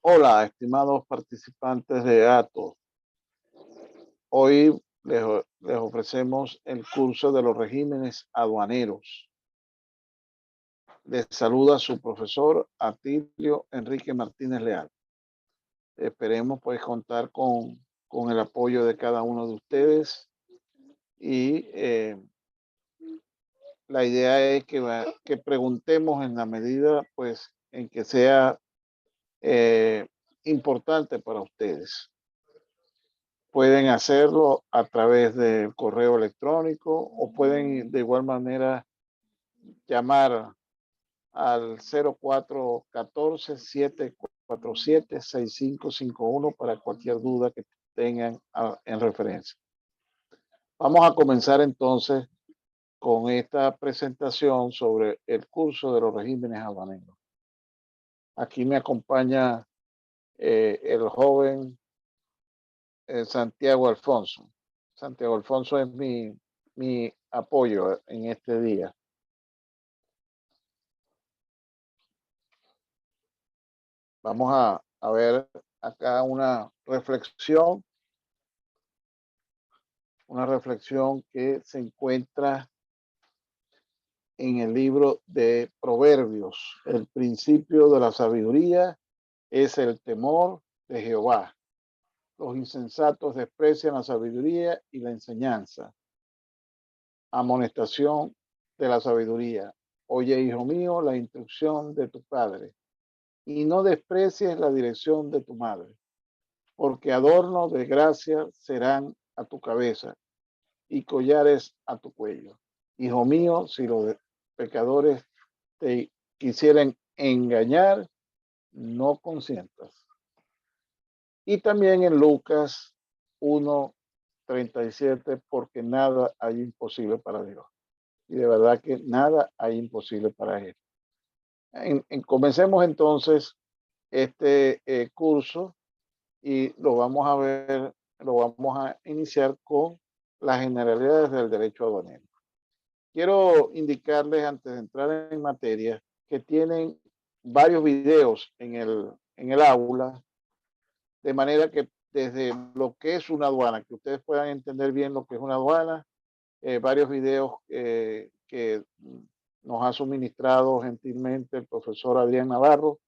Hola, estimados participantes de ATO. Hoy les ofrecemos el curso de los regímenes aduaneros. Les saluda su profesor Atilio Enrique Martínez Leal. Esperemos pues contar con el apoyo de cada uno de ustedes y la idea es que preguntemos en la medida pues en que sea eh, importante para ustedes. Pueden hacerlo a través del correo electrónico o pueden de igual manera llamar al 0414-747-6551 para cualquier duda que tengan en referencia. Vamos a comenzar entonces con esta presentación sobre el curso de los regímenes aduaneros. Aquí me acompaña el joven Santiago Alfonso. Santiago Alfonso es mi apoyo en este día. Vamos a ver acá una reflexión que se encuentra en el libro de Proverbios. El principio de la sabiduría es el temor de Jehová. Los insensatos desprecian la sabiduría y la enseñanza. Amonestación de la sabiduría. Oye, hijo mío, la instrucción de tu padre, y no desprecies la dirección de tu madre, porque adornos de gracia serán a tu cabeza y collares a tu cuello. Hijo mío, si los pecadores te quisieren engañar, no consientas. Y también en Lucas 1:37, porque nada hay imposible para Dios. Y de verdad que nada hay imposible para Él. Comencemos entonces este curso y lo vamos a iniciar con las generalidades del derecho aduanero. Quiero indicarles antes de entrar en materia que tienen varios videos en el aula, de manera que desde lo que es una aduana, que ustedes puedan entender bien lo que es una aduana, varios videos que nos ha suministrado gentilmente el profesor Adrián Navarro,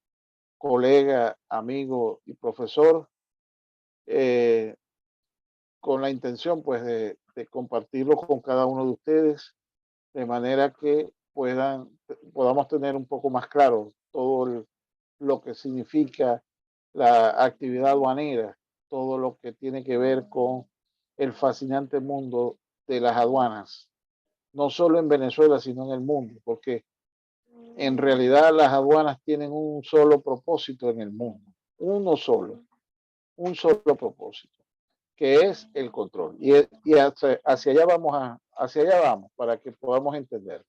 colega, amigo y profesor, eh, con la intención pues de compartirlo con cada uno de ustedes, de manera que podamos tener un poco más claro todo lo que significa la actividad aduanera, todo lo que tiene que ver con el fascinante mundo de las aduanas, no solo en Venezuela, sino en el mundo, porque en realidad las aduanas tienen un solo propósito en el mundo, un solo propósito, que es el control. Y hacia allá vamos, para que podamos entender.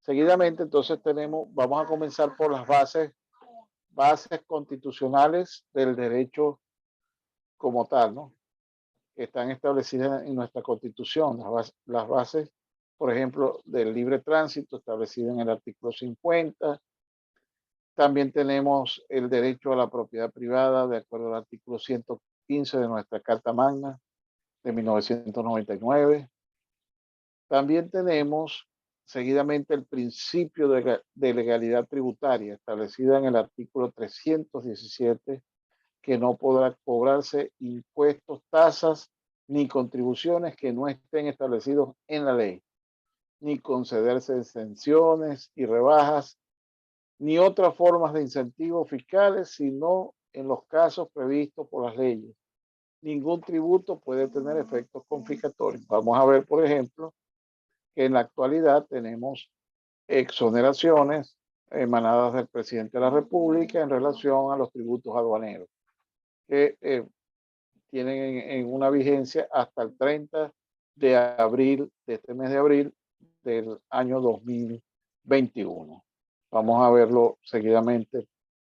Seguidamente, entonces vamos a comenzar por las bases constitucionales del derecho como tal, ¿no? Que están establecidas en nuestra Constitución, las bases, por ejemplo, del libre tránsito establecido en el artículo 50. También tenemos el derecho a la propiedad privada de acuerdo al artículo 115 de nuestra Carta Magna de 1999. También tenemos seguidamente el principio de legalidad tributaria establecida en el artículo 317, que no podrá cobrarse impuestos, tasas ni contribuciones que no estén establecidos en la ley, ni concederse exenciones y rebajas, ni otras formas de incentivos fiscales, sino en los casos previstos por las leyes. Ningún tributo puede tener efectos confiscatorios. Vamos a ver, por ejemplo, que en la actualidad tenemos exoneraciones emanadas del presidente de la República en relación a los tributos aduaneros, que tienen en una vigencia hasta el 30 de abril, de este mes de abril del año 2021. Vamos a verlo seguidamente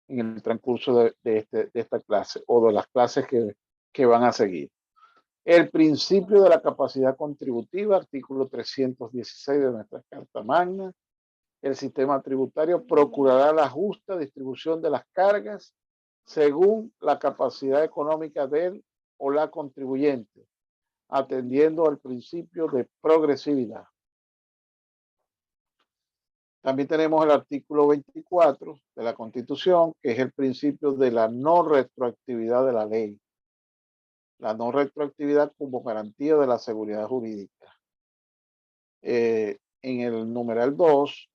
en el transcurso de esta clase o de las clases que van a seguir. El principio de la capacidad contributiva, artículo 316 de nuestra Carta Magna. El sistema tributario procurará la justa distribución de las cargas según la capacidad económica del o la contribuyente, atendiendo al principio de progresividad. También tenemos el artículo 24 de la Constitución, que es el principio de la no retroactividad de la ley. La no retroactividad como garantía de la seguridad jurídica. En el numeral 2,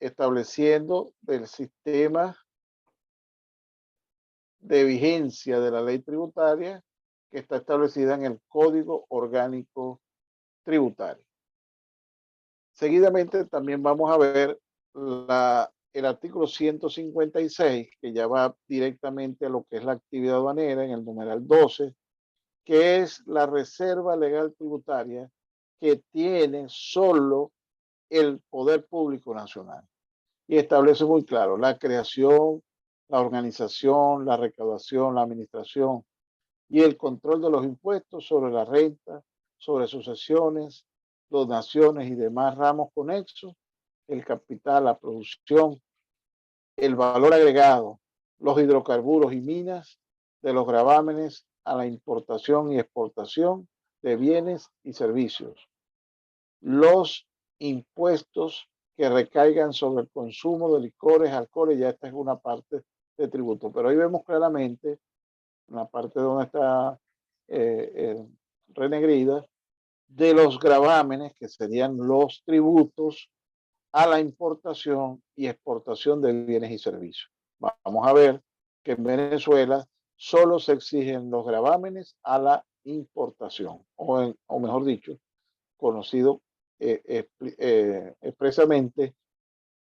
estableciendo el sistema de vigencia de la ley tributaria que está establecida en el Código Orgánico Tributario. Seguidamente también vamos a ver el artículo 156, que ya va directamente a lo que es la actividad aduanera en el numeral 12, que es la reserva legal tributaria que tiene solo el Poder Público Nacional. Y establece muy claro la creación, la organización, la recaudación, la administración y el control de los impuestos sobre la renta, sobre sucesiones, donaciones y demás ramos conexos, el capital, la producción, el valor agregado, los hidrocarburos y minas, de los gravámenes a la importación y exportación de bienes y servicios, los impuestos que recaigan sobre el consumo de licores, alcoholes, ya esta es una parte de tributo, pero ahí vemos claramente una parte donde está renegrida, de los gravámenes, que serían los tributos a la importación y exportación de bienes y servicios. Vamos a ver que en Venezuela solo se exigen los gravámenes a la importación, o mejor dicho, conocido expresamente,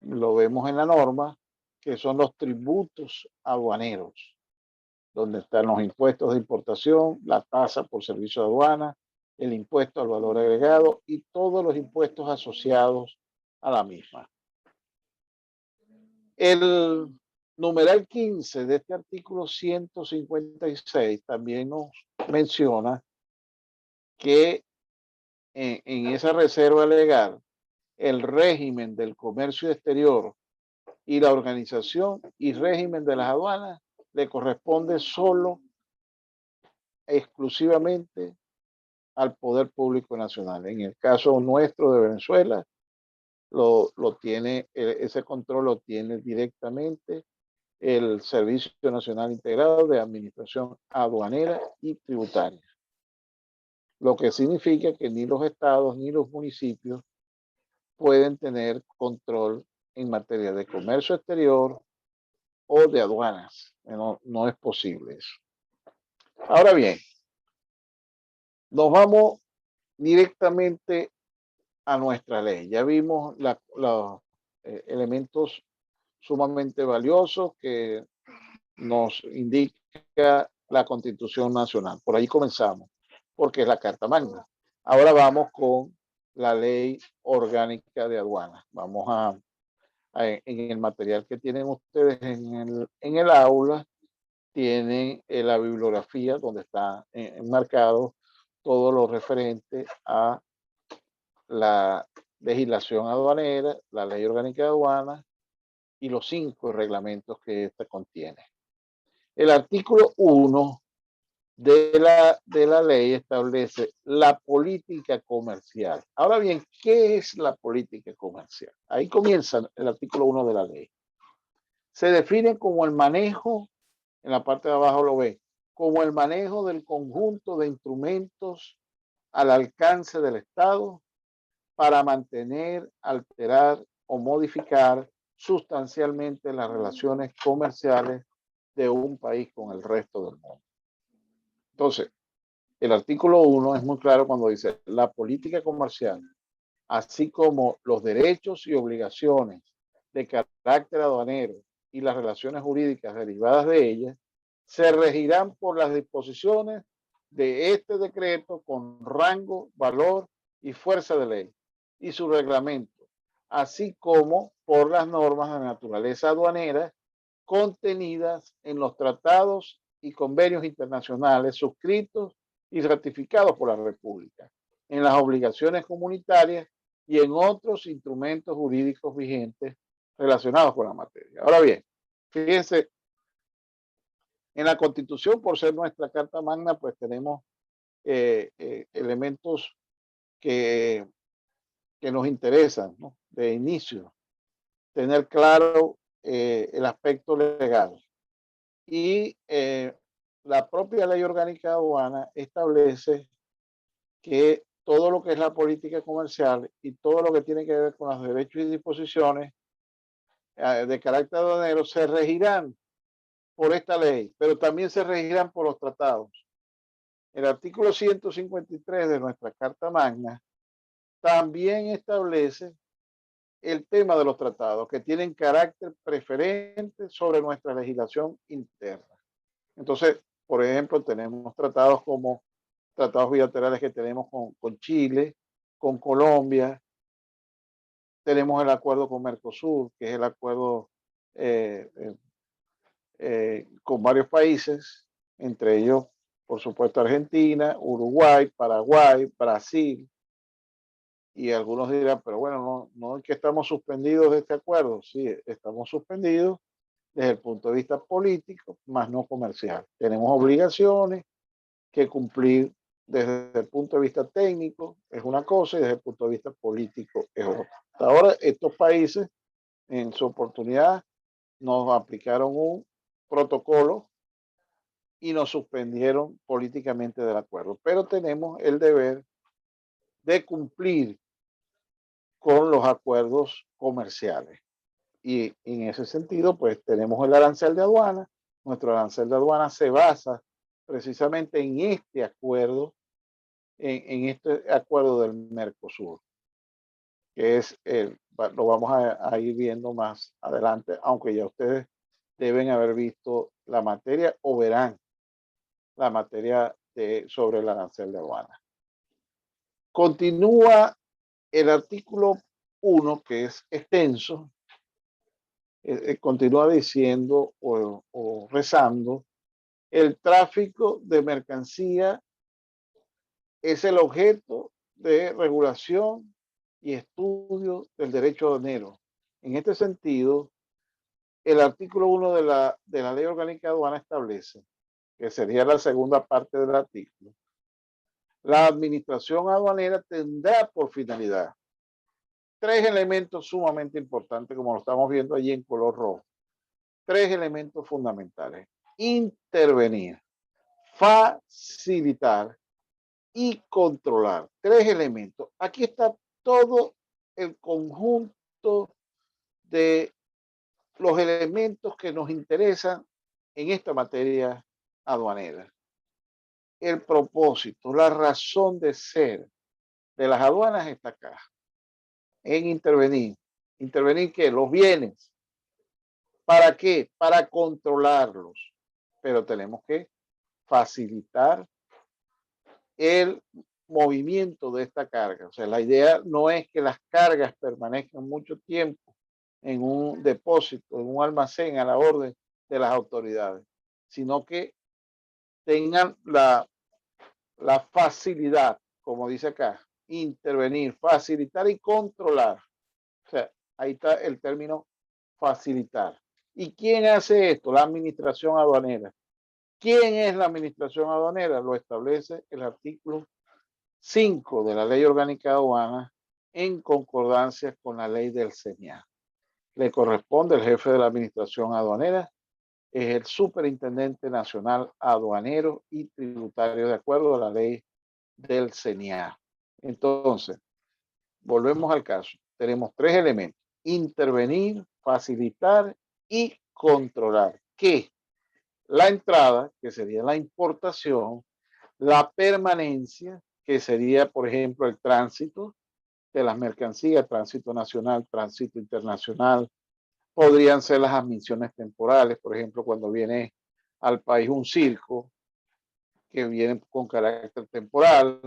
lo vemos en la norma, que son los tributos aduaneros, donde están los impuestos de importación, la tasa por servicio de aduana, el impuesto al valor agregado y todos los impuestos asociados a la misma. El numeral 15 de este artículo 156 también nos menciona que en esa reserva legal, el régimen del comercio exterior y la organización y régimen de las aduanas le corresponde solo, exclusivamente al Poder Público Nacional. En el caso nuestro de Venezuela, lo tiene, ese control lo tiene directamente el Servicio Nacional Integrado de Administración Aduanera y Tributaria. Lo que significa que ni los estados ni los municipios pueden tener control en materia de comercio exterior o de aduanas. No es posible eso. Ahora bien, nos vamos directamente a nuestra ley. Ya vimos los elementos sumamente valiosos que nos indica la Constitución Nacional. Por ahí comenzamos, porque es la Carta Magna. Ahora vamos con la Ley Orgánica de Aduanas. Vamos en el material que tienen ustedes en el aula, tienen la bibliografía donde está enmarcado todo lo referente a la legislación aduanera, la Ley Orgánica de Aduanas y los 5 reglamentos que esta contiene. El artículo 1 de la ley establece la política comercial. Ahora bien, ¿qué es la política comercial? Ahí comienza el artículo 1 de la ley. Se define como el manejo, en la parte de abajo lo ve, como el manejo del conjunto de instrumentos al alcance del Estado para mantener, alterar o modificar sustancialmente las relaciones comerciales de un país con el resto del mundo. Entonces, el artículo 1 es muy claro cuando dice la política comercial, así como los derechos y obligaciones de carácter aduanero y las relaciones jurídicas derivadas de ellas, se regirán por las disposiciones de este decreto con rango, valor y fuerza de ley y su reglamento, así como por las normas de naturaleza aduanera contenidas en los tratados y convenios internacionales suscritos y ratificados por la República, en las obligaciones comunitarias y en otros instrumentos jurídicos vigentes relacionados con la materia. Ahora bien, Fíjense, en la Constitución, por ser nuestra Carta Magna, pues tenemos elementos que, que nos interesan, ¿no? De inicio, tener claro el aspecto legal. Y la propia ley orgánica de aduana establece que todo lo que es la política comercial y todo lo que tiene que ver con los derechos y disposiciones de carácter aduanero se regirán por esta ley, pero también se regirán por los tratados. El artículo 153 de nuestra Carta Magna también establece el tema de los tratados que tienen carácter preferente sobre nuestra legislación interna. Entonces, por ejemplo, tenemos tratados como tratados bilaterales que tenemos con Chile, con Colombia, tenemos el acuerdo con Mercosur, que es el acuerdo con varios países, entre ellos, por supuesto, Argentina, Uruguay, Paraguay, Brasil, y algunos dirán, pero bueno, no es que estamos suspendidos de este acuerdo. Sí, estamos suspendidos desde el punto de vista político, más no comercial. Tenemos obligaciones que cumplir desde el punto de vista técnico, es una cosa, y desde el punto de vista político es otra. Hasta ahora, estos países, en su oportunidad, nos aplicaron un protocolo y nos suspendieron políticamente del acuerdo. Pero tenemos el deber de cumplir con los acuerdos comerciales. Y en ese sentido, pues tenemos el arancel de aduana. Nuestro arancel de aduana se basa precisamente en este acuerdo, en este acuerdo del Mercosur, que es lo vamos a ir viendo más adelante, aunque ya ustedes deben haber visto la materia o verán la materia sobre el arancel de aduana. Continúa el artículo 1, que es extenso, continúa diciendo o rezando, el tráfico de mercancía es el objeto de regulación y estudio del derecho aduanero. En este sentido, el artículo 1 de la Ley Orgánica de Aduana establece, que sería la segunda parte del artículo, la administración aduanera tendrá por finalidad tres elementos sumamente importantes, como lo estamos viendo allí en color rojo. Tres elementos fundamentales: intervenir, facilitar y controlar. Tres elementos. Aquí está todo el conjunto de los elementos que nos interesan en esta materia aduanera. El propósito, la razón de ser de las aduanas está acá, en intervenir. ¿Intervenir qué? Los bienes. ¿Para qué? Para controlarlos. Pero tenemos que facilitar el movimiento de esta carga. O sea, la idea no es que las cargas permanezcan mucho tiempo en un depósito, en un almacén a la orden de las autoridades, sino que tengan la facilidad, como dice acá, intervenir, facilitar y controlar. O sea, ahí está el término facilitar. ¿Y quién hace esto? La administración aduanera. ¿Quién es la administración aduanera? Lo establece el artículo 5 de la Ley Orgánica de Aduana en concordancia con la ley del CENIA. Le corresponde el jefe de la administración aduanera, es el Superintendente Nacional Aduanero y Tributario de acuerdo a la ley del CENIA. Entonces, volvemos al caso. Tenemos tres elementos: intervenir, facilitar y controlar. ¿Qué? La entrada, que sería la importación; la permanencia, que sería, por ejemplo, el tránsito de las mercancías, tránsito nacional, tránsito internacional. Podrían ser las admisiones temporales, por ejemplo, cuando viene al país un circo que viene con carácter temporal,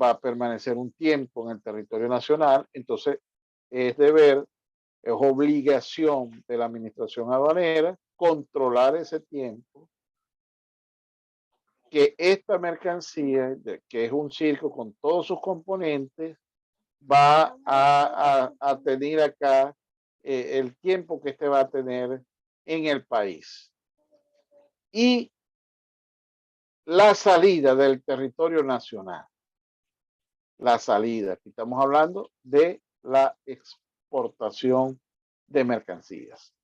va a permanecer un tiempo en el territorio nacional. Entonces, es deber, es obligación de la administración aduanera controlar ese tiempo, que esta mercancía, que es un circo con todos sus componentes, va a tener acá el tiempo que este va a tener en el país y la salida del territorio nacional. La salida, aquí estamos hablando de la exportación de mercancías,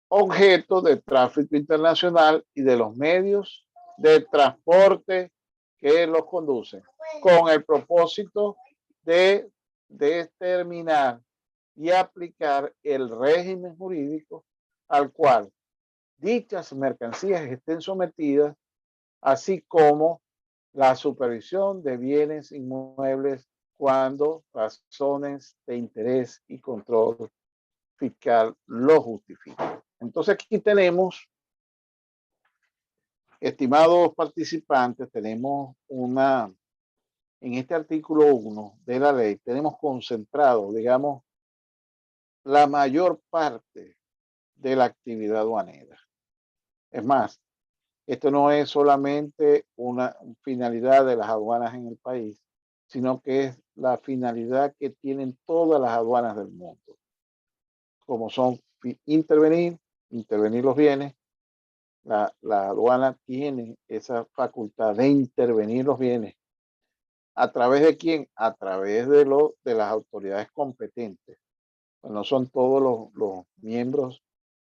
objeto de tráfico internacional y de los medios de transporte que los conducen, con el propósito de determinar y aplicar el régimen jurídico al cual dichas mercancías estén sometidas, así como la supervisión de bienes inmuebles cuando razones de interés y control fiscal lo justifiquen. Entonces aquí tenemos, estimados participantes, tenemos en este artículo 1 de la ley, tenemos concentrado, digamos, la mayor parte de la actividad aduanera. Es más, esto no es solamente una finalidad de las aduanas en el país, sino que es la finalidad que tienen todas las aduanas del mundo, como son intervenir los bienes. La aduana tiene esa facultad de intervenir los bienes. ¿A través de quién? A través de las autoridades competentes. Pues no son todos los miembros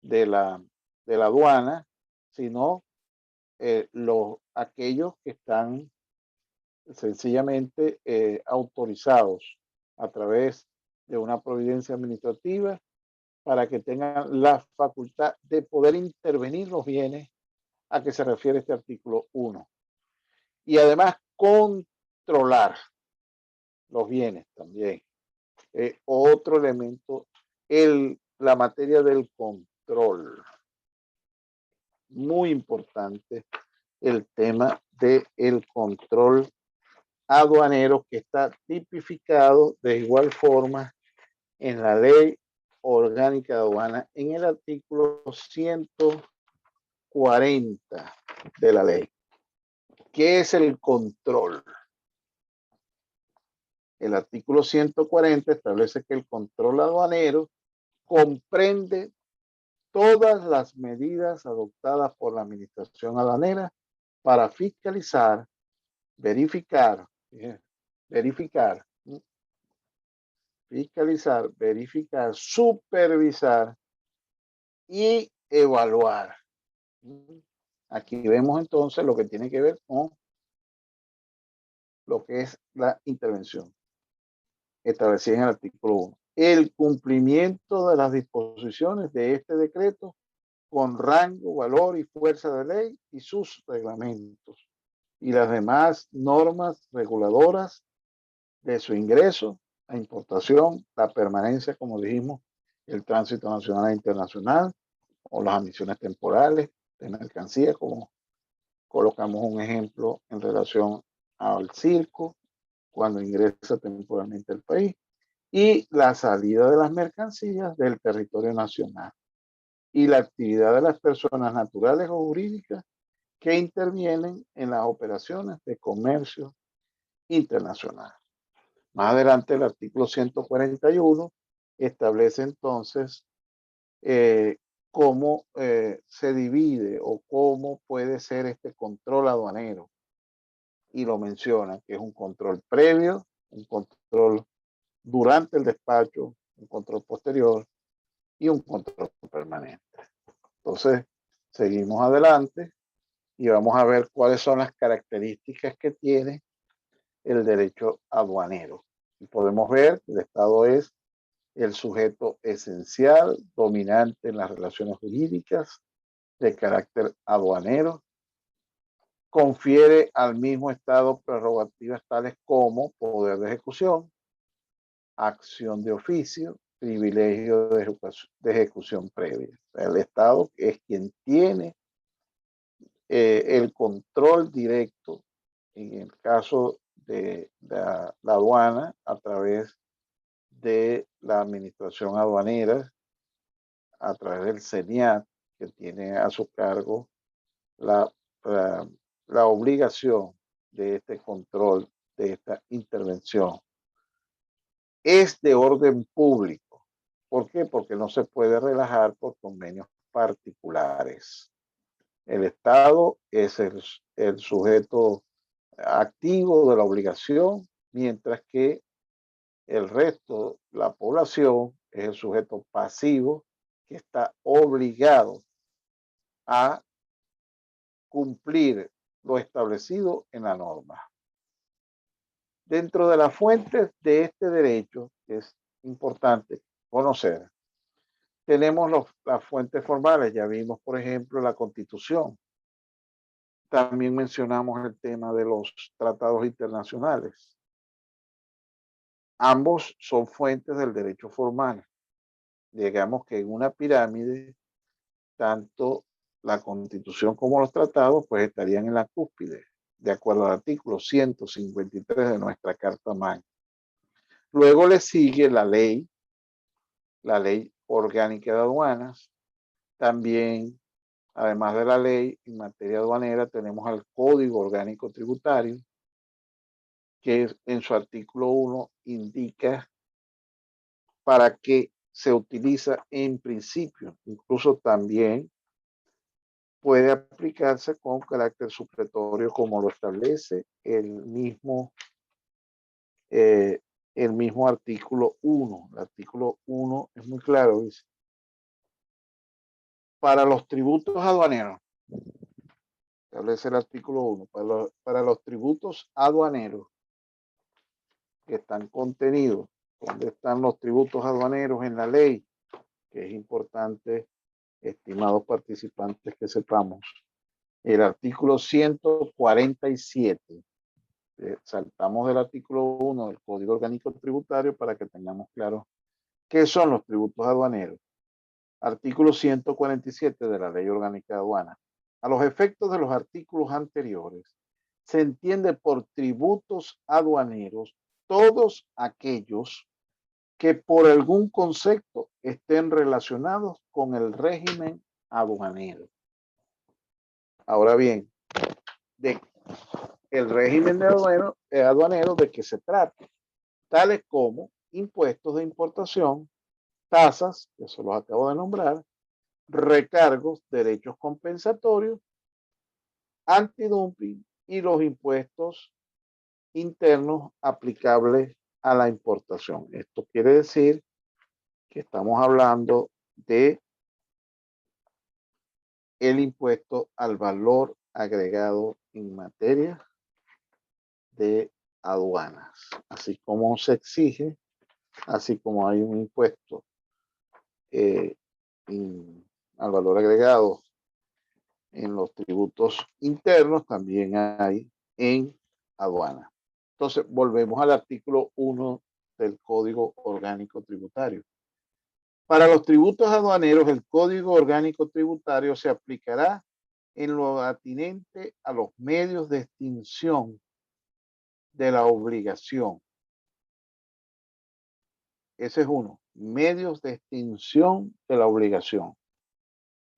de la aduana, sino aquellos que están sencillamente autorizados a través de una providencia administrativa para que tengan la facultad de poder intervenir los bienes a que se refiere este artículo 1. Y además controlar los bienes también. Otro elemento, la materia del control. Muy importante el tema del control aduanero, que está tipificado de igual forma en la Ley Orgánica de Aduana en el artículo 140 de la ley. ¿Qué es el control? El artículo 140 establece que el control aduanero comprende todas las medidas adoptadas por la administración aduanera para fiscalizar, verificar, supervisar y evaluar. Aquí vemos entonces lo que tiene que ver con lo que es la intervención establecida en el artículo 1. El cumplimiento de las disposiciones de este decreto con rango, valor y fuerza de ley y sus reglamentos y las demás normas reguladoras de su ingreso, la importación, la permanencia, como dijimos, el tránsito nacional e internacional o las admisiones temporales de mercancías, como colocamos un ejemplo en relación al circo, cuando ingresa temporalmente al país, y la salida de las mercancías del territorio nacional y la actividad de las personas naturales o jurídicas que intervienen en las operaciones de comercio internacional. Más adelante, el artículo 141 establece entonces cómo se divide o cómo puede ser este control aduanero. Y lo menciona, que es un control previo, un control durante el despacho, un control posterior y un control permanente. Entonces, seguimos adelante y vamos a ver cuáles son las características que tiene el derecho aduanero. Y podemos ver que el Estado es el sujeto esencial, dominante en las relaciones jurídicas de carácter aduanero, confiere al mismo Estado prerrogativas tales como poder de ejecución, acción de oficio, privilegio de ejecución previa. El Estado es quien tiene el control directo en el caso de la aduana a través de la administración aduanera, a través del CENIAT, que tiene a su cargo la, la obligación de este control, de esta intervención. Es de orden público. ¿Por qué? Porque no se puede relajar por convenios particulares. El Estado es el sujeto activo de la obligación, mientras que el resto, la población, es el sujeto pasivo que está obligado a cumplir lo establecido en la norma. Dentro de las fuentes de este derecho, que es importante conocer, tenemos las fuentes formales. Ya vimos, por ejemplo, la Constitución. También mencionamos el tema de los tratados internacionales. Ambos son fuentes del derecho formal. Digamos que en una pirámide, tanto la Constitución como los tratados, pues estarían en la cúspide, de acuerdo al artículo 153 de nuestra Carta Magna. Luego le sigue la ley orgánica de aduanas. También, además de la ley en materia aduanera, tenemos al Código Orgánico Tributario, que en su artículo 1 indica para qué se utiliza en principio. Incluso también puede aplicarse con carácter supletorio, como lo establece el mismo artículo 1. El artículo 1 es muy claro, dice: para los tributos aduaneros, establece el artículo 1, para los tributos aduaneros que están contenidos, ¿dónde están los tributos aduaneros en la ley? Que es importante, estimados participantes, que sepamos. El artículo 147. Saltamos del artículo 1 del Código Orgánico Tributario para que tengamos claro qué son los tributos aduaneros. Artículo 147 de la Ley Orgánica de Aduanas. A los efectos de los artículos anteriores, se entiende por tributos aduaneros todos aquellos que por algún concepto estén relacionados con el régimen aduanero. Ahora bien, el régimen de aduanero, ¿de qué se trata? Tales como impuestos de importación, tasas, que se los acabo de nombrar, recargos, derechos compensatorios, antidumping y los impuestos internos aplicables a la importación. Esto quiere decir que estamos hablando de el impuesto al valor agregado en materia de aduanas, así como se exige, así como hay un impuesto al valor agregado en los tributos internos, también hay en aduana. Entonces, volvemos al artículo 1 del Código Orgánico Tributario. Para los tributos aduaneros, el Código Orgánico Tributario se aplicará en lo atinente a los medios de extinción de la obligación. Ese es uno, medios de extinción de la obligación.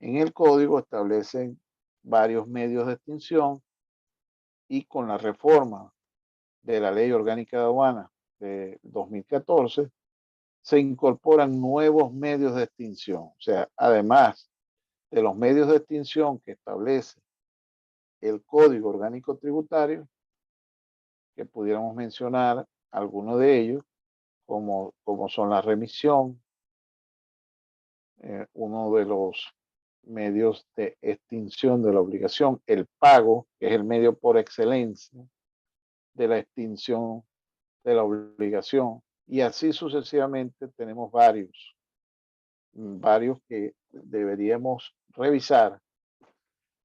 En el código establecen varios medios de extinción, y con la reforma de la Ley Orgánica de Aduanas de 2014 se incorporan nuevos medios de extinción. O sea, además de los medios de extinción que establece el Código Orgánico Tributario, que pudiéramos mencionar algunos de ellos, como son la remisión, uno de los medios de extinción de la obligación, el pago, que es el medio por excelencia de la extinción de la obligación, y así sucesivamente tenemos varios que deberíamos revisar.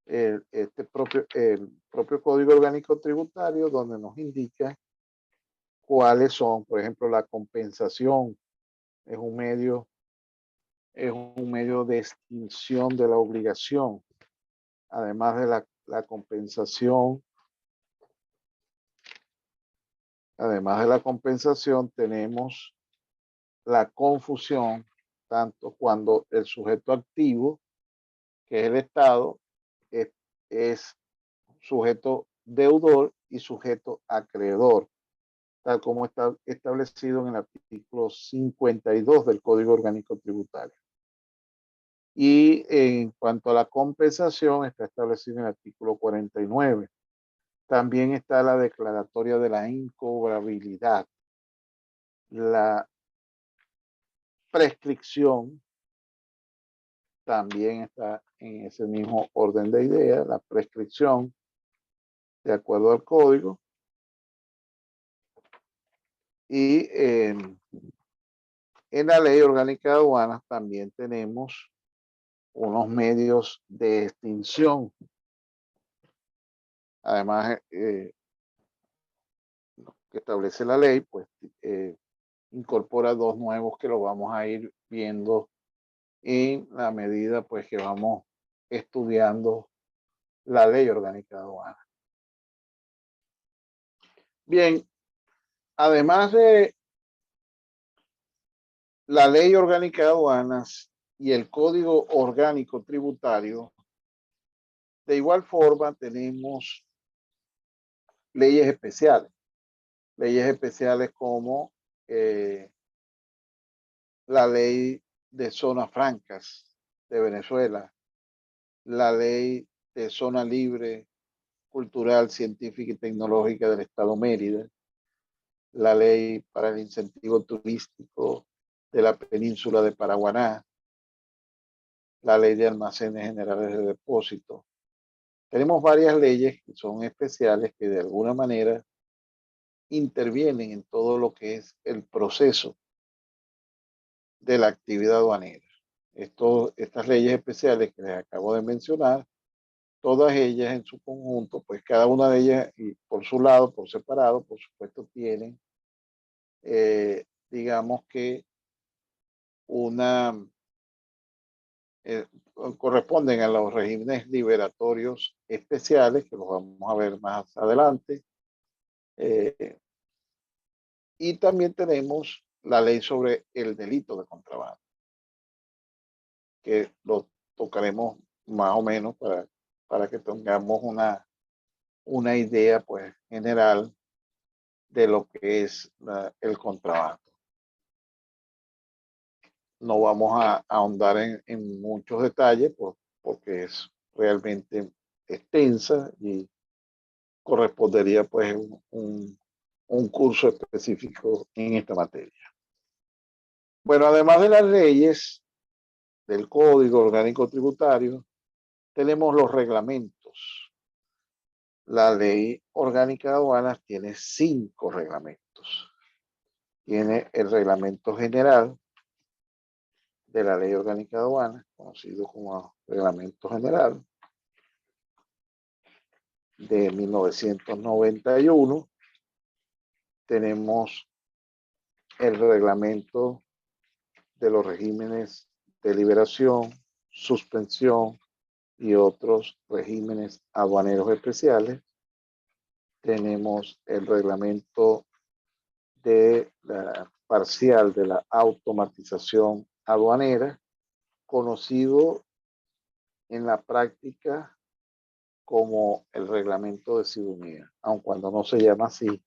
El propio Código Orgánico Tributario, donde nos indica cuáles son, por ejemplo, la compensación es un medio de extinción de la obligación. Además de la compensación, tenemos la confusión, tanto cuando el sujeto activo, que es el Estado, es sujeto deudor y sujeto acreedor, tal como está establecido en el artículo 52 del Código Orgánico Tributario. Y en cuanto a la compensación, está establecido en el artículo 49. También está la declaratoria de la incobrabilidad, la prescripción también está en ese mismo orden de ideas, la prescripción de acuerdo al código. Y en la ley orgánica de aduanas también tenemos unos medios de extinción. Además, que establece la ley, pues incorpora dos nuevos que lo vamos a ir viendo en la medida pues que vamos estudiando la ley orgánica de aduanas. Bien, además de la ley orgánica de aduanas y el código orgánico tributario, de igual forma tenemos leyes especiales. Leyes especiales como la ley de zonas francas de Venezuela, la ley de zona libre cultural, científica y tecnológica del Estado Mérida, la ley para el incentivo turístico de la península de Paraguaná, la ley de almacenes generales de depósito. Tenemos varias leyes que son especiales que de alguna manera intervienen en todo lo que es el proceso de la actividad aduanera. Estas leyes especiales que les acabo de mencionar, todas ellas en su conjunto, pues cada una de ellas y por su lado, por separado, por supuesto, tienen, digamos que una, eh, corresponden a los regímenes liberatorios especiales, que los vamos a ver más adelante. Y también tenemos la ley sobre el delito de contrabando, que lo tocaremos más o menos para que tengamos una idea pues general de lo que es el contrabando. No vamos a ahondar en muchos detalles porque es realmente extensa y correspondería pues un curso específico en esta materia. Bueno, además de las leyes del Código Orgánico Tributario, tenemos los reglamentos. La Ley Orgánica de Aduanas tiene 5 reglamentos. Tiene el reglamento general de la Ley Orgánica de Aduanas, conocido como Reglamento General, de 1991. Tenemos el reglamento de los regímenes de liberación, suspensión y otros regímenes aduaneros especiales. Tenemos el reglamento de la parcial de la automatización aduanera, conocido en la práctica como el reglamento de Siduanía, aun cuando no se llama así,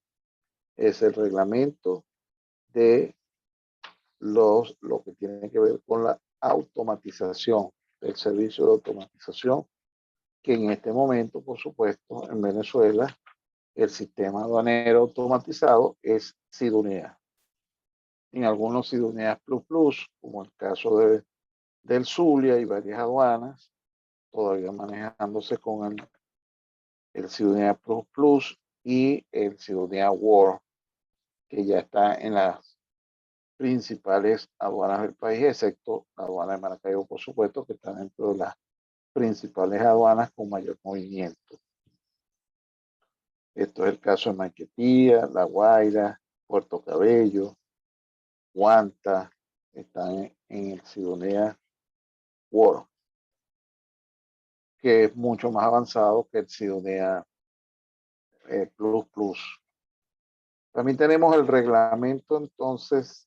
es el reglamento de lo que tiene que ver con la automatización, el servicio de automatización, que en este momento, por supuesto, en Venezuela, el sistema aduanero automatizado es Siduanía. En algunos Siduanía Plus, como el caso del Zulia y varias aduanas, todavía manejándose con el Siduanía Plus y el Siduanía World, que ya está en las principales aduanas del país, excepto la aduana de Maracaibo, por supuesto, que está dentro de las principales aduanas con mayor movimiento. Esto es el caso de Maiquetía, La Guaira, Puerto Cabello, Guanta, están en el Siduanía World, que es mucho más avanzado que el Siduanía Plus. También tenemos el reglamento entonces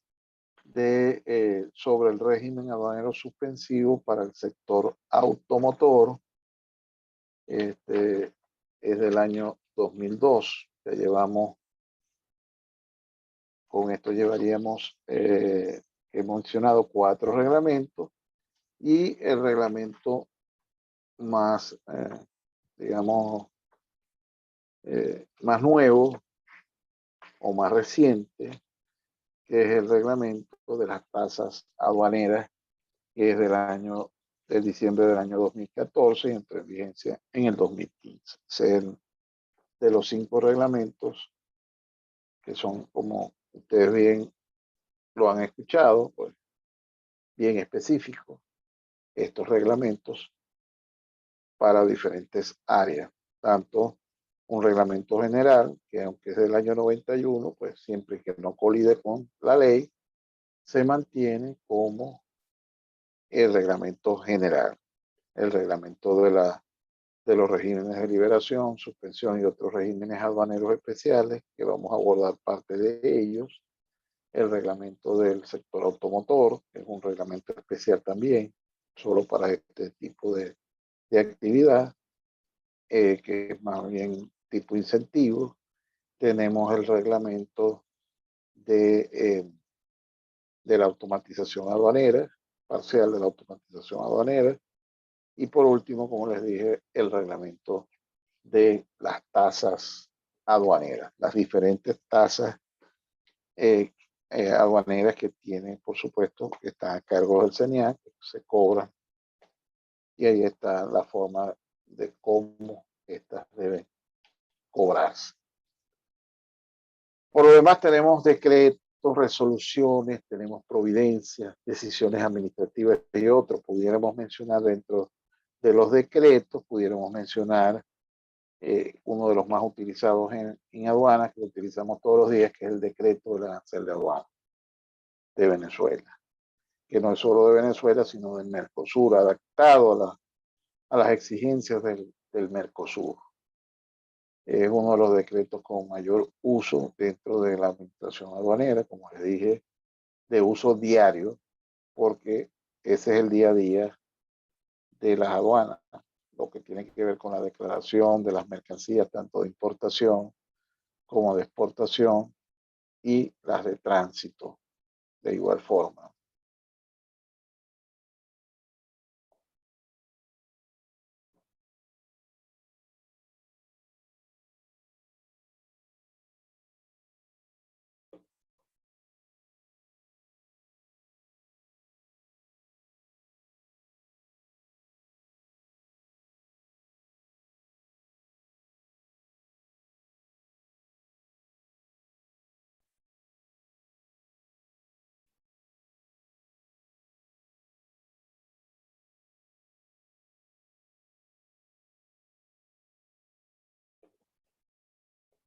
sobre el régimen aduanero suspensivo para el sector automotor. Este es del año 2002. Ya llevamos, con esto llevaríamos, he mencionado 4 reglamentos Y el reglamento más, digamos, más nuevo o más reciente, que es el reglamento de las tasas aduaneras, que es del diciembre del año 2014 y entró en vigencia en el 2015. De los 5 reglamentos que son, como ustedes bien lo han escuchado, pues bien específicos, estos reglamentos para diferentes áreas, tanto un reglamento general, que aunque es del año 91, pues siempre que no colide con la ley, se mantiene como el reglamento general, el reglamento de los regímenes de liberación, suspensión y otros regímenes aduaneros especiales, que vamos a abordar parte de ellos, el reglamento del sector automotor, que es un reglamento especial también, solo para este tipo de actividad, que es más bien tipo incentivo. Tenemos el reglamento de la automatización aduanera, parcial de la automatización aduanera, y por último, como les dije, el reglamento de las tasas aduaneras, las diferentes tasas aduaneras que tienen, por supuesto, que están a cargo del CENIAC, que se cobran, y ahí está la forma de cómo estas deben cobrarse. Por lo demás, tenemos decretos, resoluciones, tenemos providencias, decisiones administrativas y otros. Pudiéramos mencionar dentro de los decretos, pudiéramos mencionar uno de los más utilizados en aduanas, que lo utilizamos todos los días, que es el decreto del arancel de aduana de Venezuela, que no es solo de Venezuela, sino del Mercosur, adaptado a las exigencias del Mercosur. Es uno de los decretos con mayor uso dentro de la administración aduanera, como les dije, de uso diario, porque ese es el día a día de las aduanas, lo que tiene que ver con la declaración de las mercancías, tanto de importación como de exportación, y las de tránsito, de igual forma.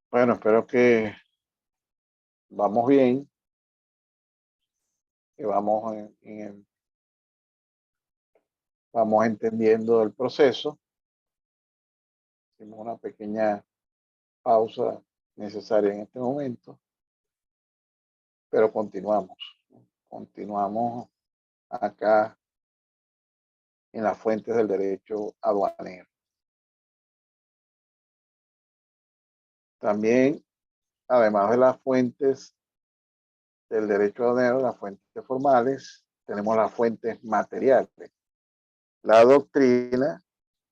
Bueno, espero que vamos bien, que vamos entendiendo el proceso. Hicimos una pequeña pausa necesaria en este momento, pero continuamos acá en las fuentes del derecho aduanero. También, además de las fuentes del derecho aduanero, las fuentes formales, tenemos las fuentes materiales, la doctrina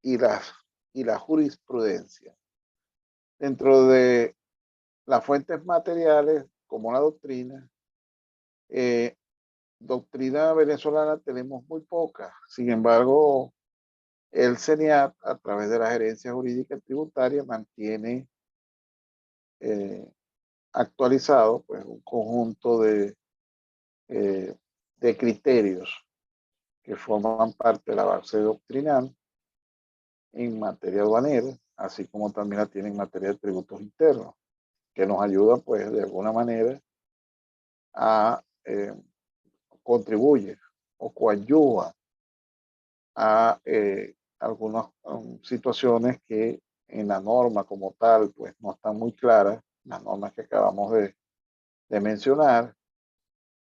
y la jurisprudencia. Dentro de las fuentes materiales, como la doctrina, doctrina venezolana tenemos muy poca. Sin embargo, el CENIAT, a través de la Gerencia Jurídica Tributaria, mantiene actualizado pues, un conjunto de criterios que forman parte de la base doctrinal en materia aduanera, así como también la tiene en materia de tributos internos, que nos ayudan pues de alguna manera a contribuye o coadyuva a algunas situaciones que en la norma como tal pues no están muy claras, las normas que acabamos de mencionar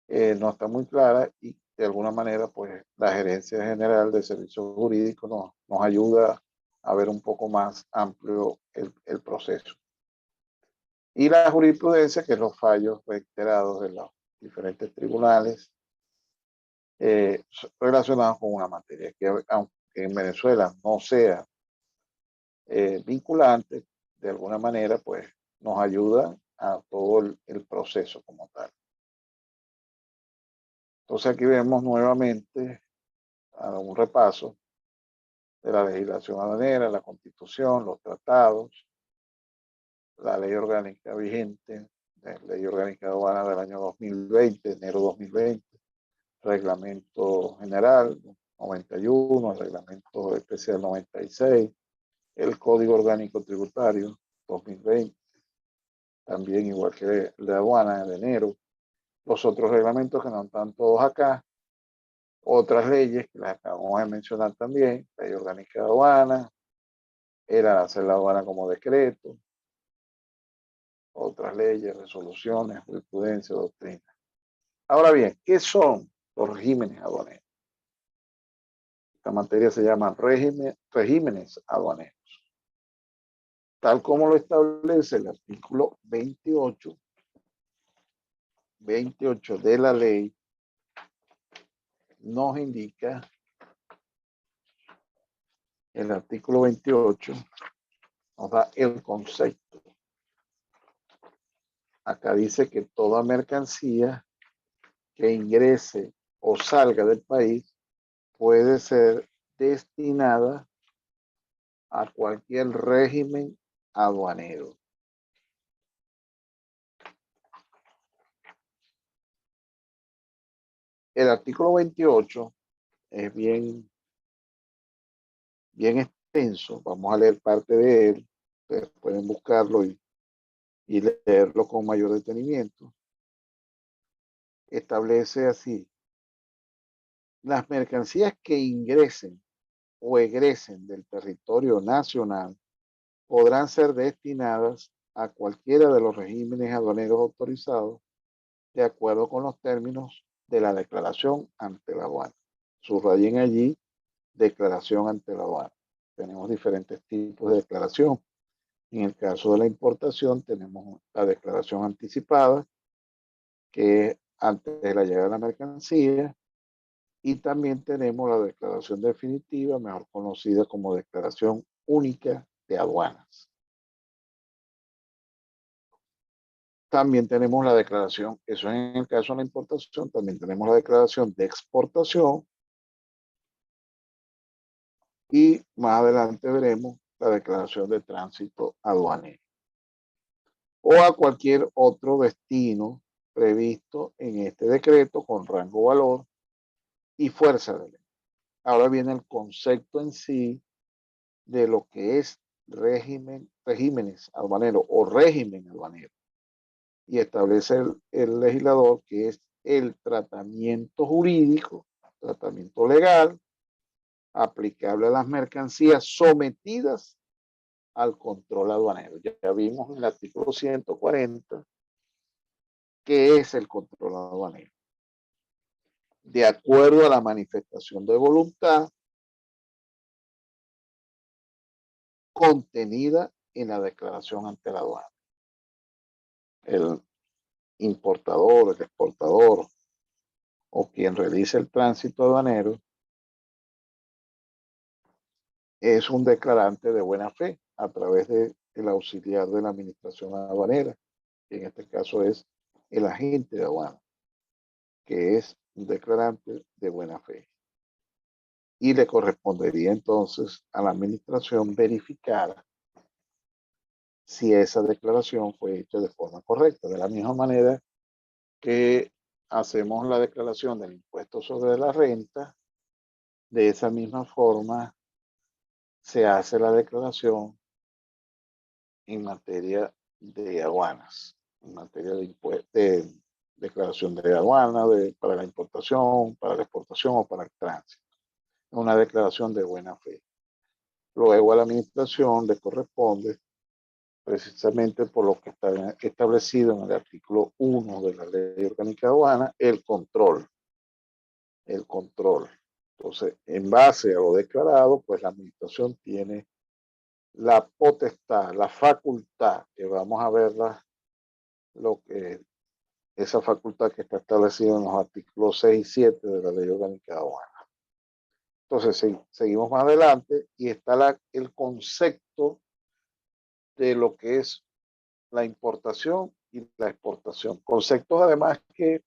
no están muy claras, y de alguna manera pues la Gerencia General de Servicios Jurídicos nos ayuda a ver un poco más amplio el proceso. Y la jurisprudencia, que es los fallos reiterados de los diferentes tribunales relacionados con una materia que, aunque en Venezuela no sea vinculante, de alguna manera, pues nos ayuda a todo el proceso como tal. Entonces aquí vemos nuevamente un repaso de la legislación aduanera, la Constitución, los tratados, la ley orgánica vigente, la ley orgánica de aduana del año 2020, enero 2020, reglamento general 91, el reglamento especial 96, el Código Orgánico Tributario 2020, también igual que la aduana de enero, los otros reglamentos que no están todos acá, otras leyes que las acabamos de mencionar también, ley orgánica de aduana, era hacer la aduana como decreto, otras leyes, resoluciones, jurisprudencia, doctrina. Ahora bien, ¿qué son los regímenes aduaneros? Esta materia se llama regímenes aduaneros, tal como lo establece el artículo 28 de la ley, nos indica el artículo 28, nos da el concepto. Acá dice que toda mercancía que ingrese o salga del país puede ser destinada a cualquier régimen aduanero. El artículo 28 es bien extenso. Vamos a leer parte de él. Ustedes pueden buscarlo y leerlo con mayor detenimiento. Establece así: las mercancías que ingresen o egresen del territorio nacional podrán ser destinadas a cualquiera de los regímenes aduaneros autorizados de acuerdo con los términos de la declaración ante la aduana. Subrayen allí declaración ante la aduana. Tenemos diferentes tipos de declaración. En el caso de la importación tenemos la declaración anticipada, que es antes de la llegada de la mercancía, y también tenemos la declaración definitiva, mejor conocida como declaración única de aduanas. También tenemos la declaración, eso en el caso de la importación, también tenemos la declaración de exportación, y más adelante veremos la declaración de tránsito aduanero o a cualquier otro destino previsto en este decreto con rango, valor y fuerza de ley. Ahora viene el concepto en sí de lo que es regímenes aduaneros o régimen aduanero, y establece el legislador que es el tratamiento jurídico, tratamiento legal aplicable a las mercancías sometidas al control aduanero. Ya vimos en el artículo 140 qué es el control aduanero. De acuerdo a la manifestación de voluntad contenida en la declaración ante la aduana. El importador, el exportador o quien realice el tránsito aduanero es un declarante de buena fe a través del auxiliar de la administración aduanera, que en este caso es el agente de aduana, que es un declarante de buena fe. Y le correspondería entonces a la administración verificar si esa declaración fue hecha de forma correcta. De la misma manera que hacemos la declaración del impuesto sobre la renta, de esa misma forma se hace la declaración en materia de aduanas, en materia de declaración de aduana, para la importación, para la exportación o para el tránsito. Una declaración de buena fe. Luego a la administración le corresponde, precisamente por lo que está establecido en el artículo 1 de la Ley Orgánica de Aduana, el control. El control. Entonces, en base a lo declarado, pues la administración tiene la potestad, la facultad, que vamos a verla, lo que esa facultad que está establecida en los artículos 6 y 7 de la Ley Orgánica de Aduanas. Entonces, seguimos más adelante y está el concepto de lo que es la importación y la exportación. Conceptos además que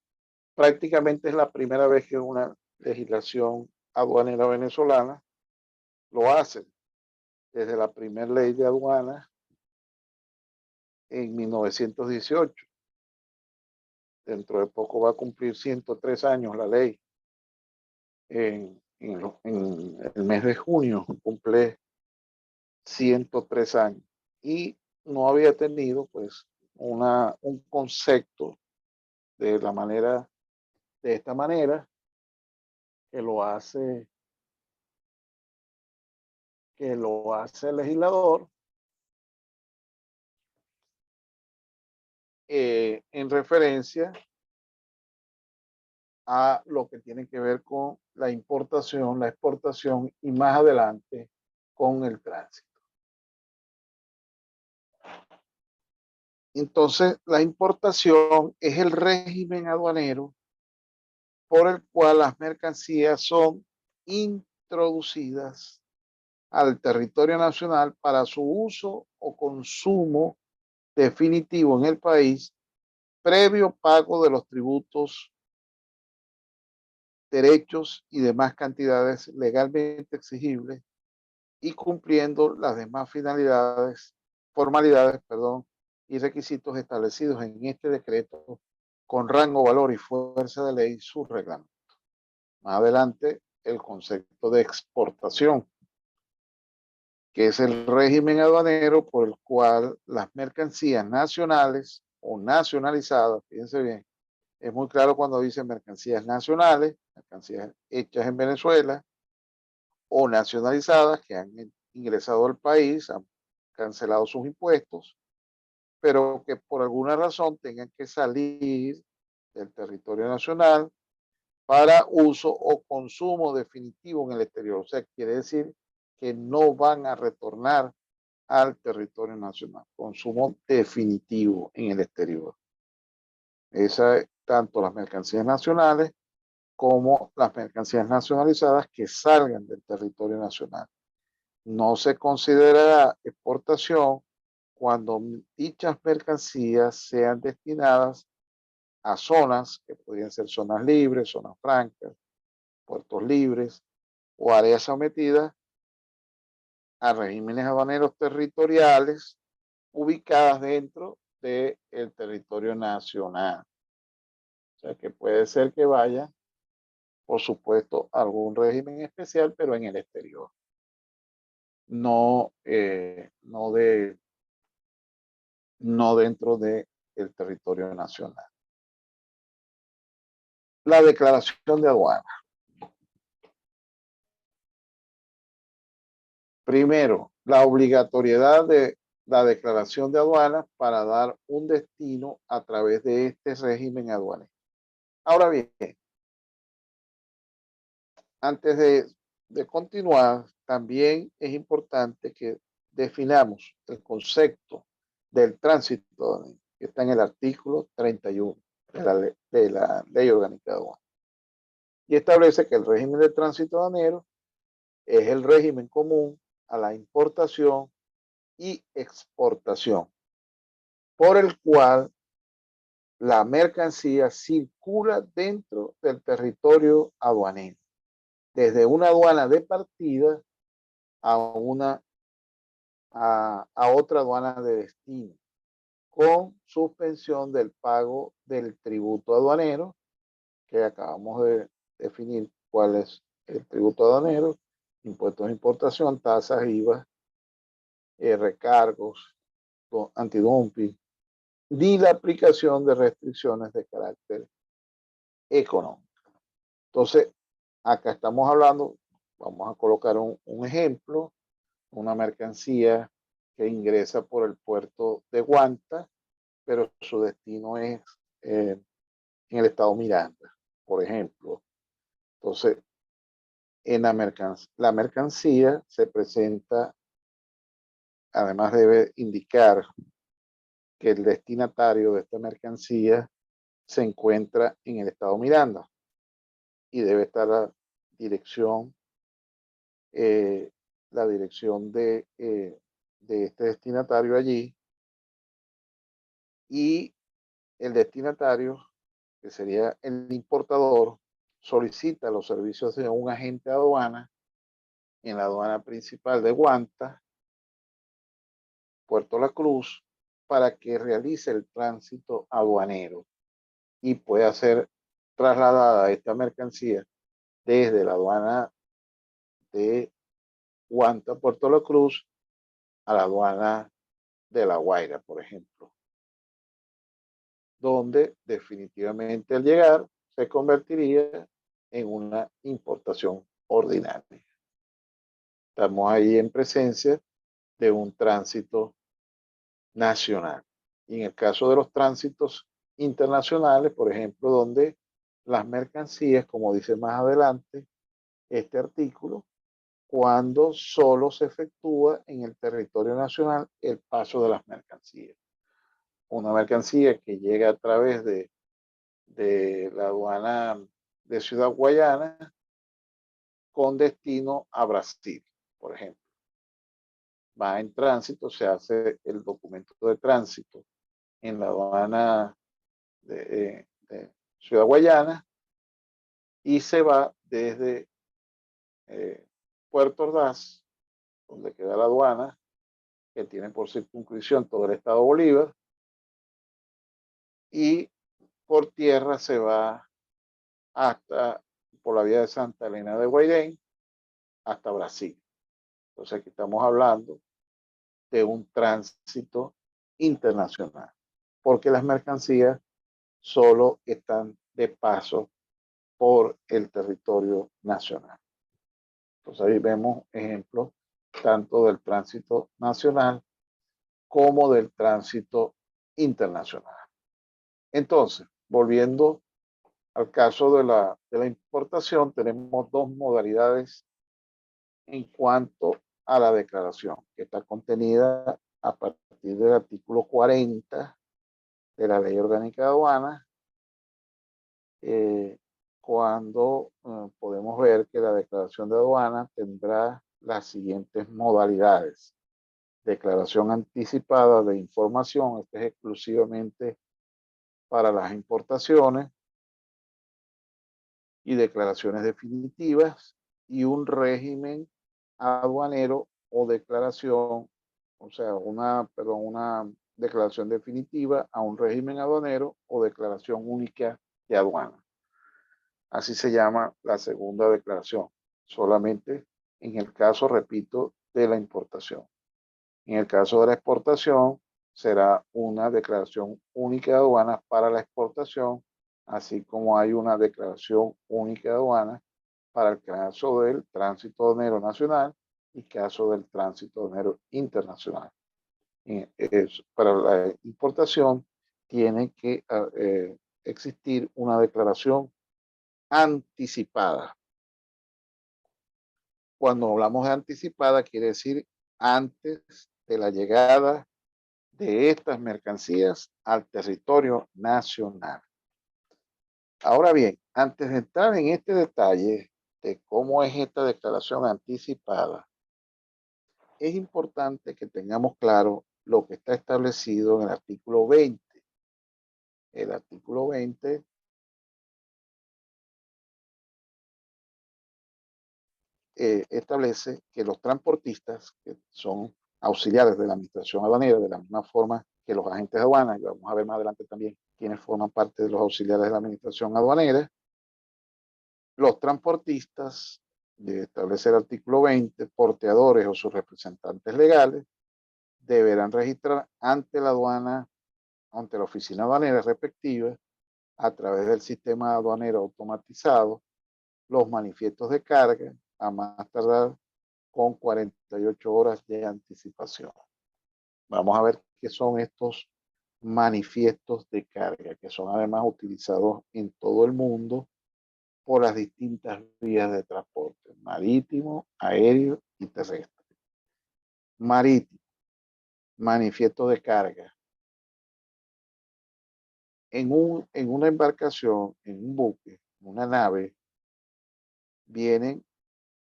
prácticamente es la primera vez que una legislación aduanera venezolana lo hace, desde la primera ley de aduanas en 1918. Dentro de poco va a cumplir 103 años la ley. En el mes de junio cumple 103 años y no había tenido pues un concepto de esta manera que lo hace el legislador en referencia a lo que tiene que ver con la importación, la exportación y más adelante con el tránsito. Entonces, la importación es el régimen aduanero por el cual las mercancías son introducidas al territorio nacional para su uso o consumo definitivo en el país, previo pago de los tributos, derechos y demás cantidades legalmente exigibles y cumpliendo las demás formalidades, y requisitos establecidos en este decreto con rango, valor y fuerza de ley, su reglamento. Más adelante, el concepto de exportación, que es el régimen aduanero por el cual las mercancías nacionales o nacionalizadas, fíjense bien, es muy claro cuando dicen mercancías nacionales, mercancías hechas en Venezuela, o nacionalizadas que han ingresado al país, han cancelado sus impuestos, pero que por alguna razón tengan que salir del territorio nacional para uso o consumo definitivo en el exterior. O sea, quiere decir que no van a retornar al territorio nacional. Consumo definitivo en el exterior. Esa es tanto las mercancías nacionales como las mercancías nacionalizadas que salgan del territorio nacional. No se considerará exportación cuando dichas mercancías sean destinadas a zonas que podrían ser zonas libres, zonas francas, puertos libres o áreas sometidas a regímenes aduaneros territoriales ubicadas dentro del territorio nacional. O sea que puede ser que vaya, por supuesto, a algún régimen especial, pero en el exterior. No dentro del territorio nacional. La declaración de aduana. Primero, la obligatoriedad de la declaración de aduanas para dar un destino a través de este régimen aduanero. Ahora bien, antes de continuar, también es importante que definamos el concepto del tránsito, que está en el artículo 31 de la Ley Orgánica de Aduanas. Y establece que el régimen de tránsito aduanero es el régimen común a la importación y exportación, por el cual la mercancía circula dentro del territorio aduanero, desde una aduana de partida a otra aduana de destino, con suspensión del pago del tributo aduanero, que acabamos de definir cuál es el tributo aduanero, impuestos de importación, tasas, IVA, recargos, antidumping, ni la aplicación de restricciones de carácter económico. Entonces, acá estamos hablando, vamos a colocar un ejemplo, una mercancía que ingresa por el puerto de Guanta, pero su destino es en el estado Miranda, por ejemplo. Entonces, en la mercancía se presenta, además debe indicar que el destinatario de esta mercancía se encuentra en el estado Miranda y debe estar dirección, la dirección de este destinatario allí, y el destinatario, que sería el importador, solicita los servicios de un agente de aduana en la aduana principal de Guanta, Puerto La Cruz, para que realice el tránsito aduanero y pueda ser trasladada esta mercancía desde la aduana de Guanta, Puerto La Cruz, a la aduana de La Guaira, por ejemplo, donde definitivamente al llegar se convertiría en una importación ordinaria. Estamos ahí en presencia de un tránsito nacional. Y en el caso de los tránsitos internacionales, por ejemplo, donde las mercancías, como dice más adelante este artículo, cuando solo se efectúa en el territorio nacional el paso de las mercancías. Una mercancía que llega a través de la aduana de Ciudad Guayana con destino a Brasil, por ejemplo. Va en tránsito, se hace el documento de tránsito en la aduana de Ciudad Guayana y se va desde Puerto Ordaz, donde queda la aduana, que tiene por circunscripción todo el estado Bolívar, y por tierra se va hasta, por la vía de Santa Elena de Guairén, hasta Brasil. Entonces aquí estamos hablando de un tránsito internacional, porque las mercancías solo están de paso por el territorio nacional. Entonces ahí vemos ejemplos tanto del tránsito nacional como del tránsito internacional. Entonces, volviendo al caso de la importación, tenemos dos modalidades en cuanto a la declaración, que está contenida a partir del artículo 40 de la Ley Orgánica de Aduanas, cuando podemos ver que la declaración de aduana tendrá las siguientes modalidades. Declaración anticipada de información, este es exclusivamente para las importaciones, y declaraciones definitivas, y un régimen aduanero o declaración, o sea, una declaración definitiva a un régimen aduanero o declaración única de aduana. Así se llama la segunda declaración, solamente en el caso, repito, de la importación. En el caso de la exportación, será una declaración única de aduanas para la exportación, así como hay una declaración única de aduanas para el caso del tránsito aduanero nacional y caso del tránsito aduanero internacional. Para la importación tiene que existir una declaración anticipada. Cuando hablamos de anticipada, quiere decir antes de la llegada de estas mercancías al territorio nacional. Ahora bien, antes de entrar en este detalle de cómo es esta declaración anticipada, es importante que tengamos claro lo que está establecido en el artículo 20. El artículo 20 establece que los transportistas, que son auxiliares de la administración aduanera, de la misma forma que los agentes de aduana, y vamos a ver más adelante también quienes forman parte de los auxiliares de la administración aduanera, los transportistas, de establecer el artículo 20, porteadores o sus representantes legales, deberán registrar ante la aduana, ante la oficina aduanera respectiva, a través del sistema aduanero automatizado, los manifiestos de carga, a más tardar con 48 horas de anticipación. Vamos a ver qué son estos manifiestos de carga, que son además utilizados en todo el mundo por las distintas vías de transporte, marítimo, aéreo y terrestre. Marítimo, manifiesto de carga. en una embarcación, en un buque, en una nave, vienen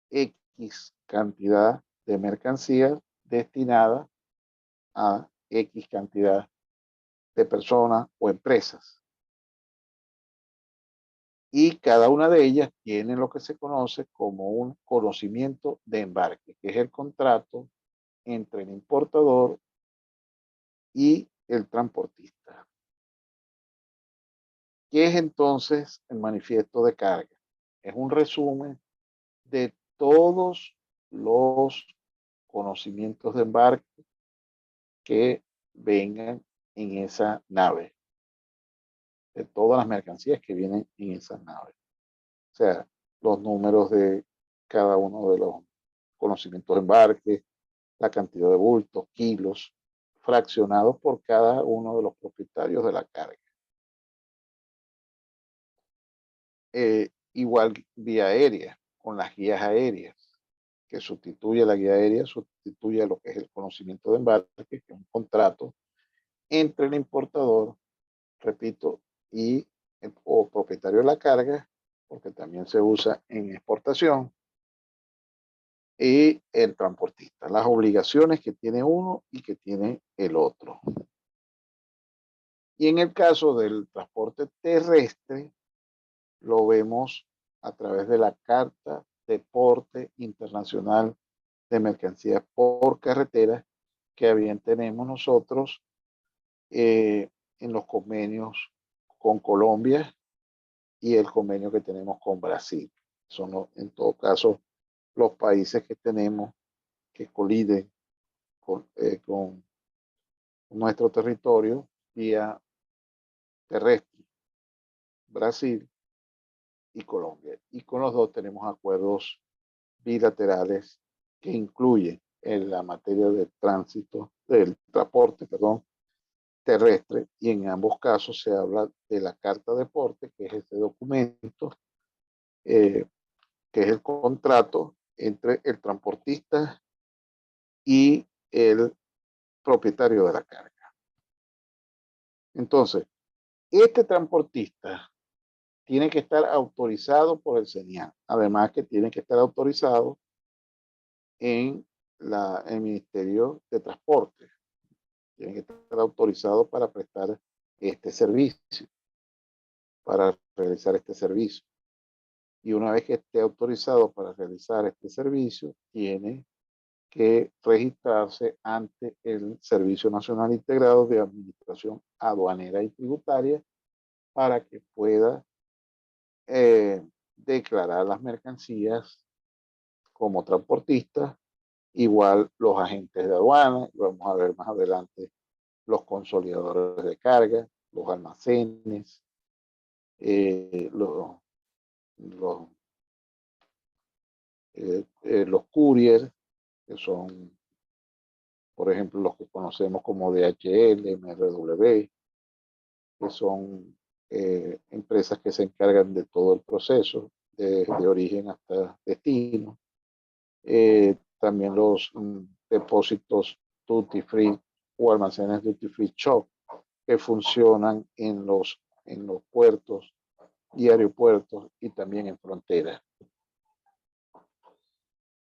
X cantidad de mercancías destinada a X cantidad de personas o empresas. Y cada una de ellas tiene lo que se conoce como un conocimiento de embarque, que es el contrato entre el importador y el transportista. ¿Qué es entonces el manifiesto de carga? Es un resumen de todos los conocimientos de embarque que vengan en esa nave, de todas las mercancías que vienen en esa nave. O sea, los números de cada uno de los conocimientos de embarque, la cantidad de bultos, kilos, fraccionados por cada uno de los propietarios de la carga. Igual vía aérea, con las guías aéreas, que sustituye la guía aérea, sustituye lo que es el conocimiento de embarque, que es un contrato entre el importador, repito, y o propietario de la carga, porque también se usa en exportación, y el transportista, las obligaciones que tiene uno y que tiene el otro. Y en el caso del transporte terrestre, lo vemos a través de la Carta de Porte Internacional de Mercancías por Carretera que bien tenemos nosotros en los convenios con Colombia y el convenio que tenemos con Brasil. Son en todo caso los países que tenemos que coliden con nuestro territorio vía terrestre, Brasil y Colombia. Y con los dos tenemos acuerdos bilaterales que incluyen en la materia del tránsito, del transporte, perdón, terrestre, y en ambos casos se habla de la Carta de Porte, que es este documento, que es el contrato entre el transportista y el propietario de la carga. Entonces, este transportista tiene que estar autorizado por el CENIAN, además que tiene que estar autorizado en el Ministerio de Transporte, tiene que estar autorizado para prestar este servicio, para realizar este servicio. Y una vez que esté autorizado para realizar este servicio, tiene que registrarse ante el Servicio Nacional Integrado de Administración Aduanera y Tributaria para que pueda declarar las mercancías como transportista. Igual los agentes de aduana, vamos a ver más adelante, los consolidadores de carga, los almacenes, los couriers, que son, por ejemplo, los que conocemos como DHL, MRW, que son empresas que se encargan de todo el proceso, de origen hasta destino. También los depósitos duty free o almacenes duty free shop que funcionan en los puertos y aeropuertos y también en fronteras.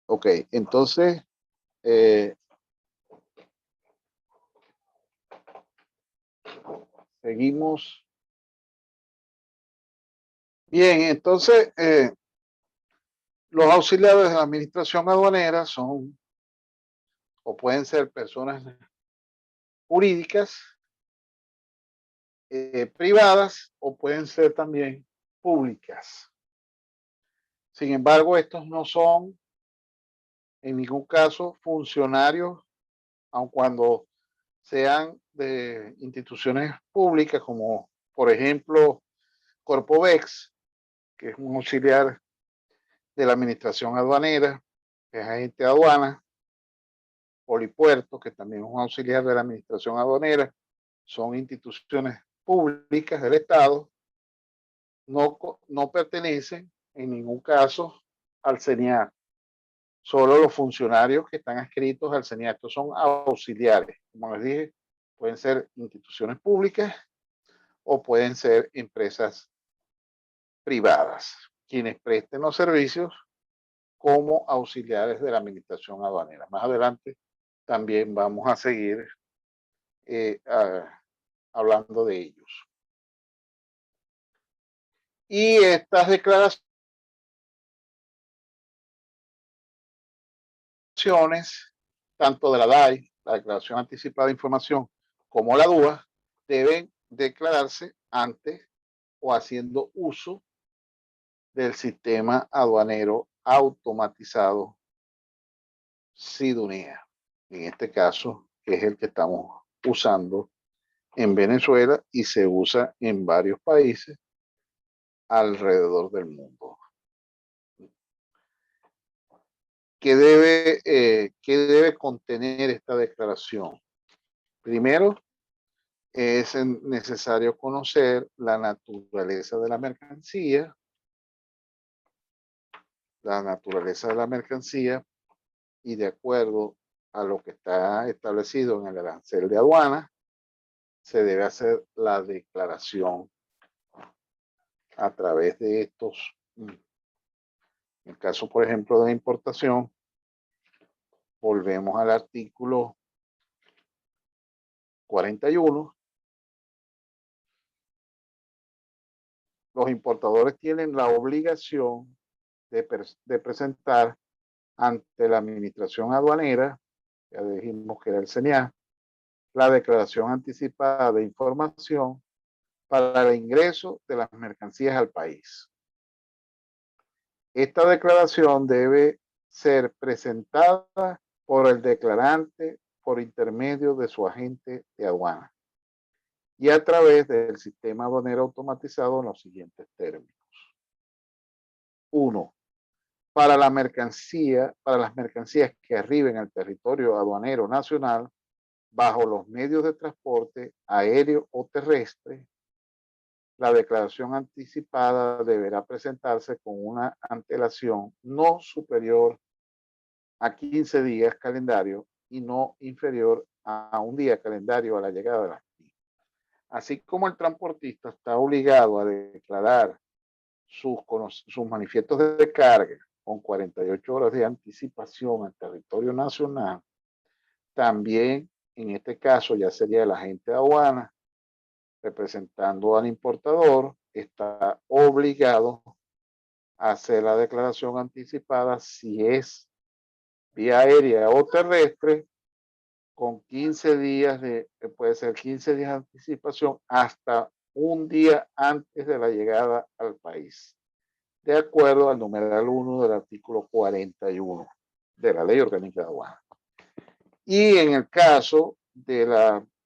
Ok, entonces seguimos. Bien, entonces los auxiliares de la administración aduanera son o pueden ser personas jurídicas, privadas, o pueden ser también públicas. Sin embargo, estos no son en ningún caso funcionarios, aun cuando sean de instituciones públicas, como por ejemplo Corpovex, que es un auxiliar de la administración aduanera, que es agente de aduana, Polipuerto, que también es un auxiliar de la administración aduanera, son instituciones públicas del Estado, no pertenecen en ningún caso al CENIAT. Solo los funcionarios que están adscritos al CENIAT, estos son auxiliares. Como les dije, pueden ser instituciones públicas o pueden ser empresas privadas, quienes presten los servicios como auxiliares de la administración aduanera. Más adelante también vamos a seguir hablando de ellos. Y estas declaraciones, tanto de la DAI, la Declaración Anticipada de Información, como la DUA, deben declararse antes o haciendo uso del sistema aduanero automatizado SIDUNEA, en este caso, que es el que estamos usando en Venezuela y se usa en varios países alrededor del mundo. ¿Qué debe contener esta declaración? Primero, es necesario conocer la naturaleza de la mercancía, y de acuerdo a lo que está establecido en el arancel de aduana, se debe hacer la declaración a través de estos. En el caso, por ejemplo, de importación, volvemos al artículo 41. Los importadores tienen la obligación de presentar ante la administración aduanera, ya dijimos que era el CENIA, la declaración anticipada de información para el ingreso de las mercancías al país. Esta declaración debe ser presentada por el declarante por intermedio de su agente de aduana y a través del sistema aduanero automatizado en los siguientes términos. 1. Para las mercancías que arriben al territorio aduanero nacional bajo los medios de transporte aéreo o terrestre, la declaración anticipada deberá presentarse con una antelación no superior a 15 días calendario y no inferior a un día calendario a la llegada de las mismas. Así como el transportista está obligado a declarar sus manifiestos de carga con 48 horas de anticipación al territorio nacional, también en este caso ya sería el agente de aduana representando al importador, está obligado a hacer la declaración anticipada si es vía aérea o terrestre con 15 días puede ser 15 días de anticipación hasta un día antes de la llegada al país, de acuerdo al numeral 1 del artículo 41 de la Ley Orgánica de Aduana. Y en el caso del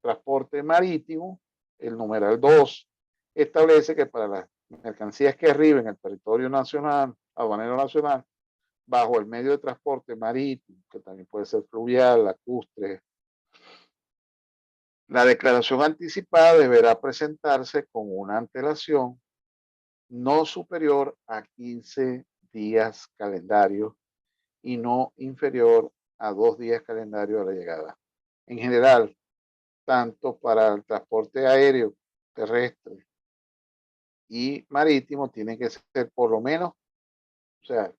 transporte marítimo, el numeral 2 establece que para las mercancías que arriben al territorio nacional, aduanero nacional, bajo el medio de transporte marítimo, que también puede ser fluvial, lacustre, la declaración anticipada deberá presentarse con una antelación no superior a 15 días calendario y no inferior a 2 días calendario a la llegada. En general, tanto para el transporte aéreo, terrestre y marítimo, tiene que ser por lo menos, o sea,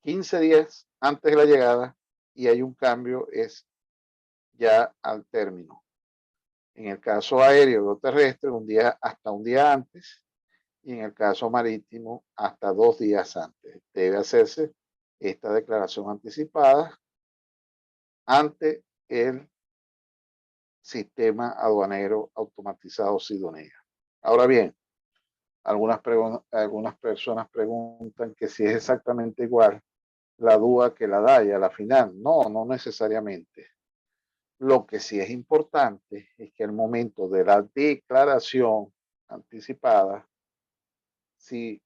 15 días antes de la llegada y hay un cambio, es ya al término. En el caso aéreo o terrestre, hasta un día antes, y en el caso marítimo, hasta 2 días antes. Debe hacerse esta declaración anticipada ante el sistema aduanero automatizado SIDUNEA. Ahora bien, algunas personas preguntan que si es exactamente igual la DUA que la DAI a la final. No, no necesariamente. Lo que sí es importante es que al momento de la declaración anticipada, si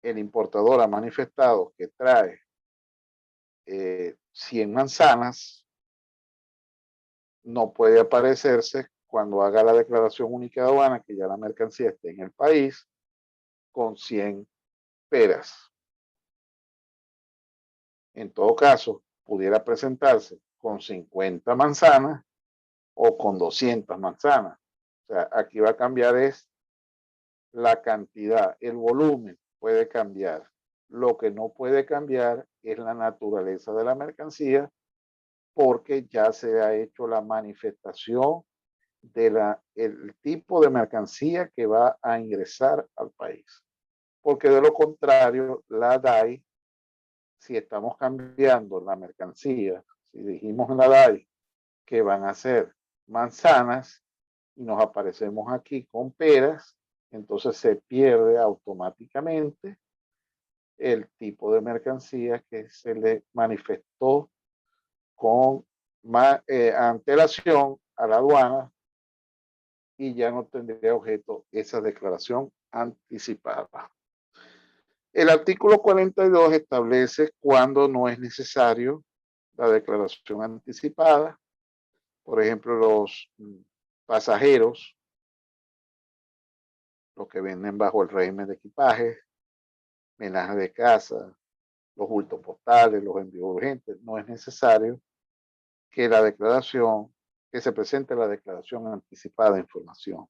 el importador ha manifestado que trae 100 manzanas, no puede aparecerse cuando haga la declaración única de aduana que ya la mercancía esté en el país con 100 peras. En todo caso, pudiera presentarse con 50 manzanas o con 200 manzanas. O sea, aquí va a cambiar es la cantidad, el volumen puede cambiar. Lo que no puede cambiar es la naturaleza de la mercancía, porque ya se ha hecho la manifestación el tipo de mercancía que va a ingresar al país. Porque de lo contrario, la DAI, si estamos cambiando la mercancía, si dijimos en la DAI que van a ser manzanas y nos aparecemos aquí con peras, entonces se pierde automáticamente el tipo de mercancía que se le manifestó con antelación a la aduana, y ya no tendría objeto esa declaración anticipada. El artículo 42 establece cuándo no es necesario la declaración anticipada. Por ejemplo, los pasajeros, los que venden bajo el régimen de equipaje, menajes de casa, los bultos postales, los envíos urgentes, no es necesario que se presente la declaración anticipada de información.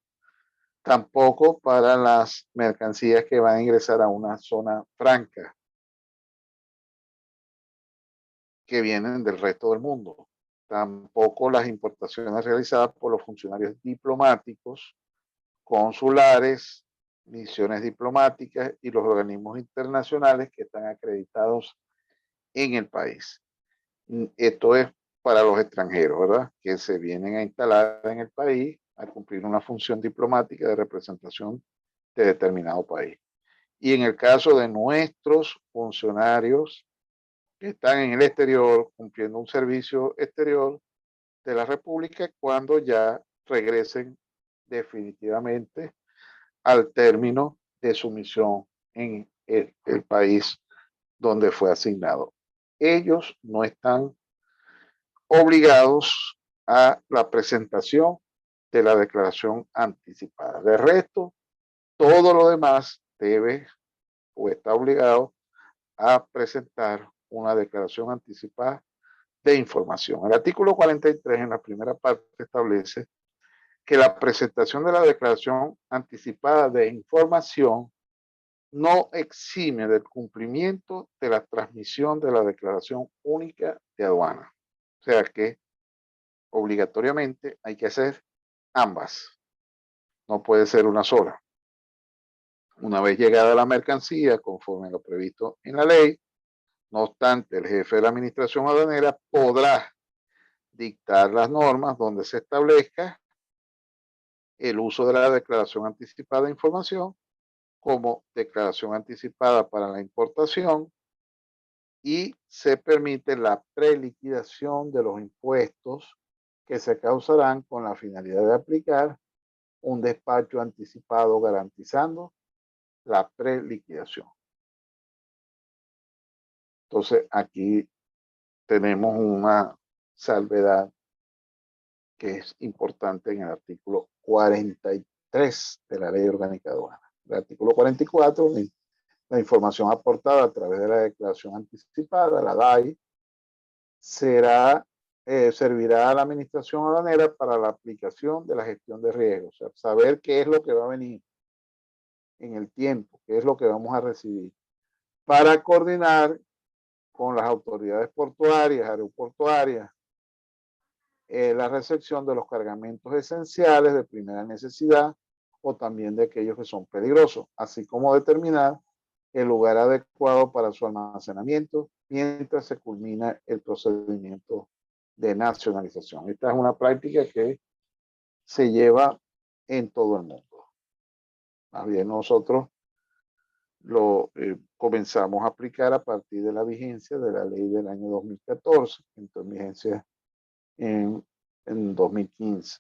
Tampoco para las mercancías que van a ingresar a una zona franca, que vienen del resto del mundo. Tampoco las importaciones realizadas por los funcionarios diplomáticos, consulares, misiones diplomáticas y los organismos internacionales que están acreditados en el país. Esto es para los extranjeros, ¿verdad? Que se vienen a instalar en el país a cumplir una función diplomática de representación de determinado país. Y en el caso de nuestros funcionarios que están en el exterior cumpliendo un servicio exterior de la República, cuando ya regresen definitivamente al término de su misión en el país donde fue asignado. Ellos no están obligados a la presentación de la declaración anticipada. De resto, todo lo demás debe o está obligado a presentar una declaración anticipada de información. El artículo 43 en la primera parte establece que la presentación de la declaración anticipada de información no exime del cumplimiento de la transmisión de la declaración única de aduana. O sea que obligatoriamente hay que hacer ambas. No puede ser una sola. Una vez llegada la mercancía, conforme lo previsto en la ley, no obstante, el jefe de la administración aduanera podrá dictar las normas donde se establezca el uso de la declaración anticipada de información como declaración anticipada para la importación, y se permite la preliquidación de los impuestos que se causarán con la finalidad de aplicar un despacho anticipado garantizando la preliquidación. Entonces aquí tenemos una salvedad que es importante en el artículo 43 de la Ley Orgánica de Aduanas. El artículo 44, la información aportada a través de la declaración anticipada, la DAI, servirá a la administración aduanera para la aplicación de la gestión de riesgos, o sea, saber qué es lo que va a venir en el tiempo, qué es lo que vamos a recibir, para coordinar con las autoridades portuarias, aeroportuarias, la recepción de los cargamentos esenciales de primera necesidad o también de aquellos que son peligrosos, así como determinar el lugar adecuado para su almacenamiento mientras se culmina el procedimiento de nacionalización. Esta es una práctica que se lleva en todo el mundo. Más bien nosotros lo comenzamos a aplicar a partir de la vigencia de la ley del año 2014, entró en vigencia en 2015.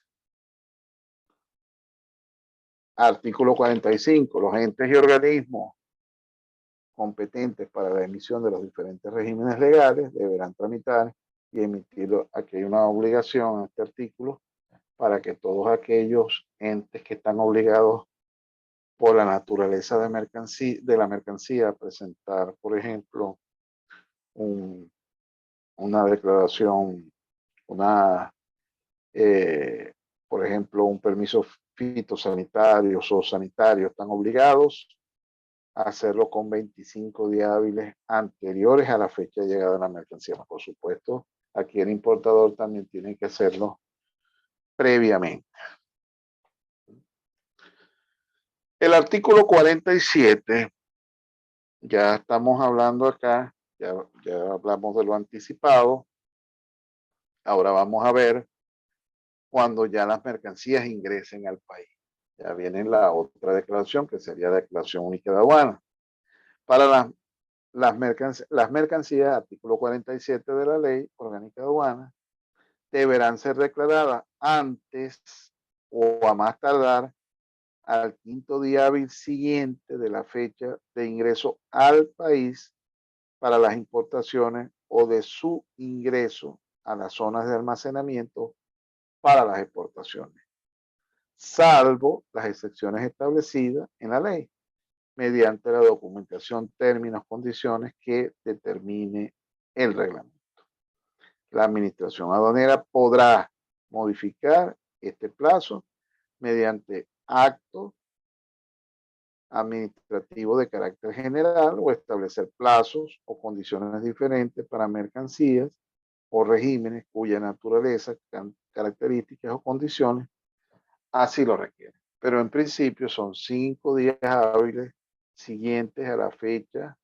Artículo 45. Los entes y organismos competentes para la emisión de los diferentes regímenes legales deberán tramitar y emitirlo. Aquí hay una obligación en este artículo para que todos aquellos entes que están obligados por la naturaleza de la mercancía a presentar, por ejemplo, una declaración, por por ejemplo, un permiso fitosanitario o sanitario, están obligados a hacerlo con 25 días hábiles anteriores a la fecha de llegada de la mercancía. Por supuesto, aquí el importador también tiene que hacerlo previamente. El artículo 47, ya estamos hablando acá, ya hablamos de lo anticipado. Ahora vamos a ver cuando ya las mercancías ingresen al país. Ya viene la otra declaración, que sería la declaración única de aduana. Para las mercancías, artículo 47 de la Ley Orgánica de Aduana, deberán ser declaradas antes o a más tardar al quinto día hábil siguiente de la fecha de ingreso al país para las importaciones o de su ingreso a las zonas de almacenamiento para las exportaciones, salvo las excepciones establecidas en la ley, mediante la documentación, términos, condiciones que determine el reglamento. La administración aduanera podrá modificar este plazo mediante acto administrativo de carácter general o establecer plazos o condiciones diferentes para mercancías o regímenes cuya naturaleza, características o condiciones así lo requieren. Pero en principio son 5 días hábiles siguientes a la fecha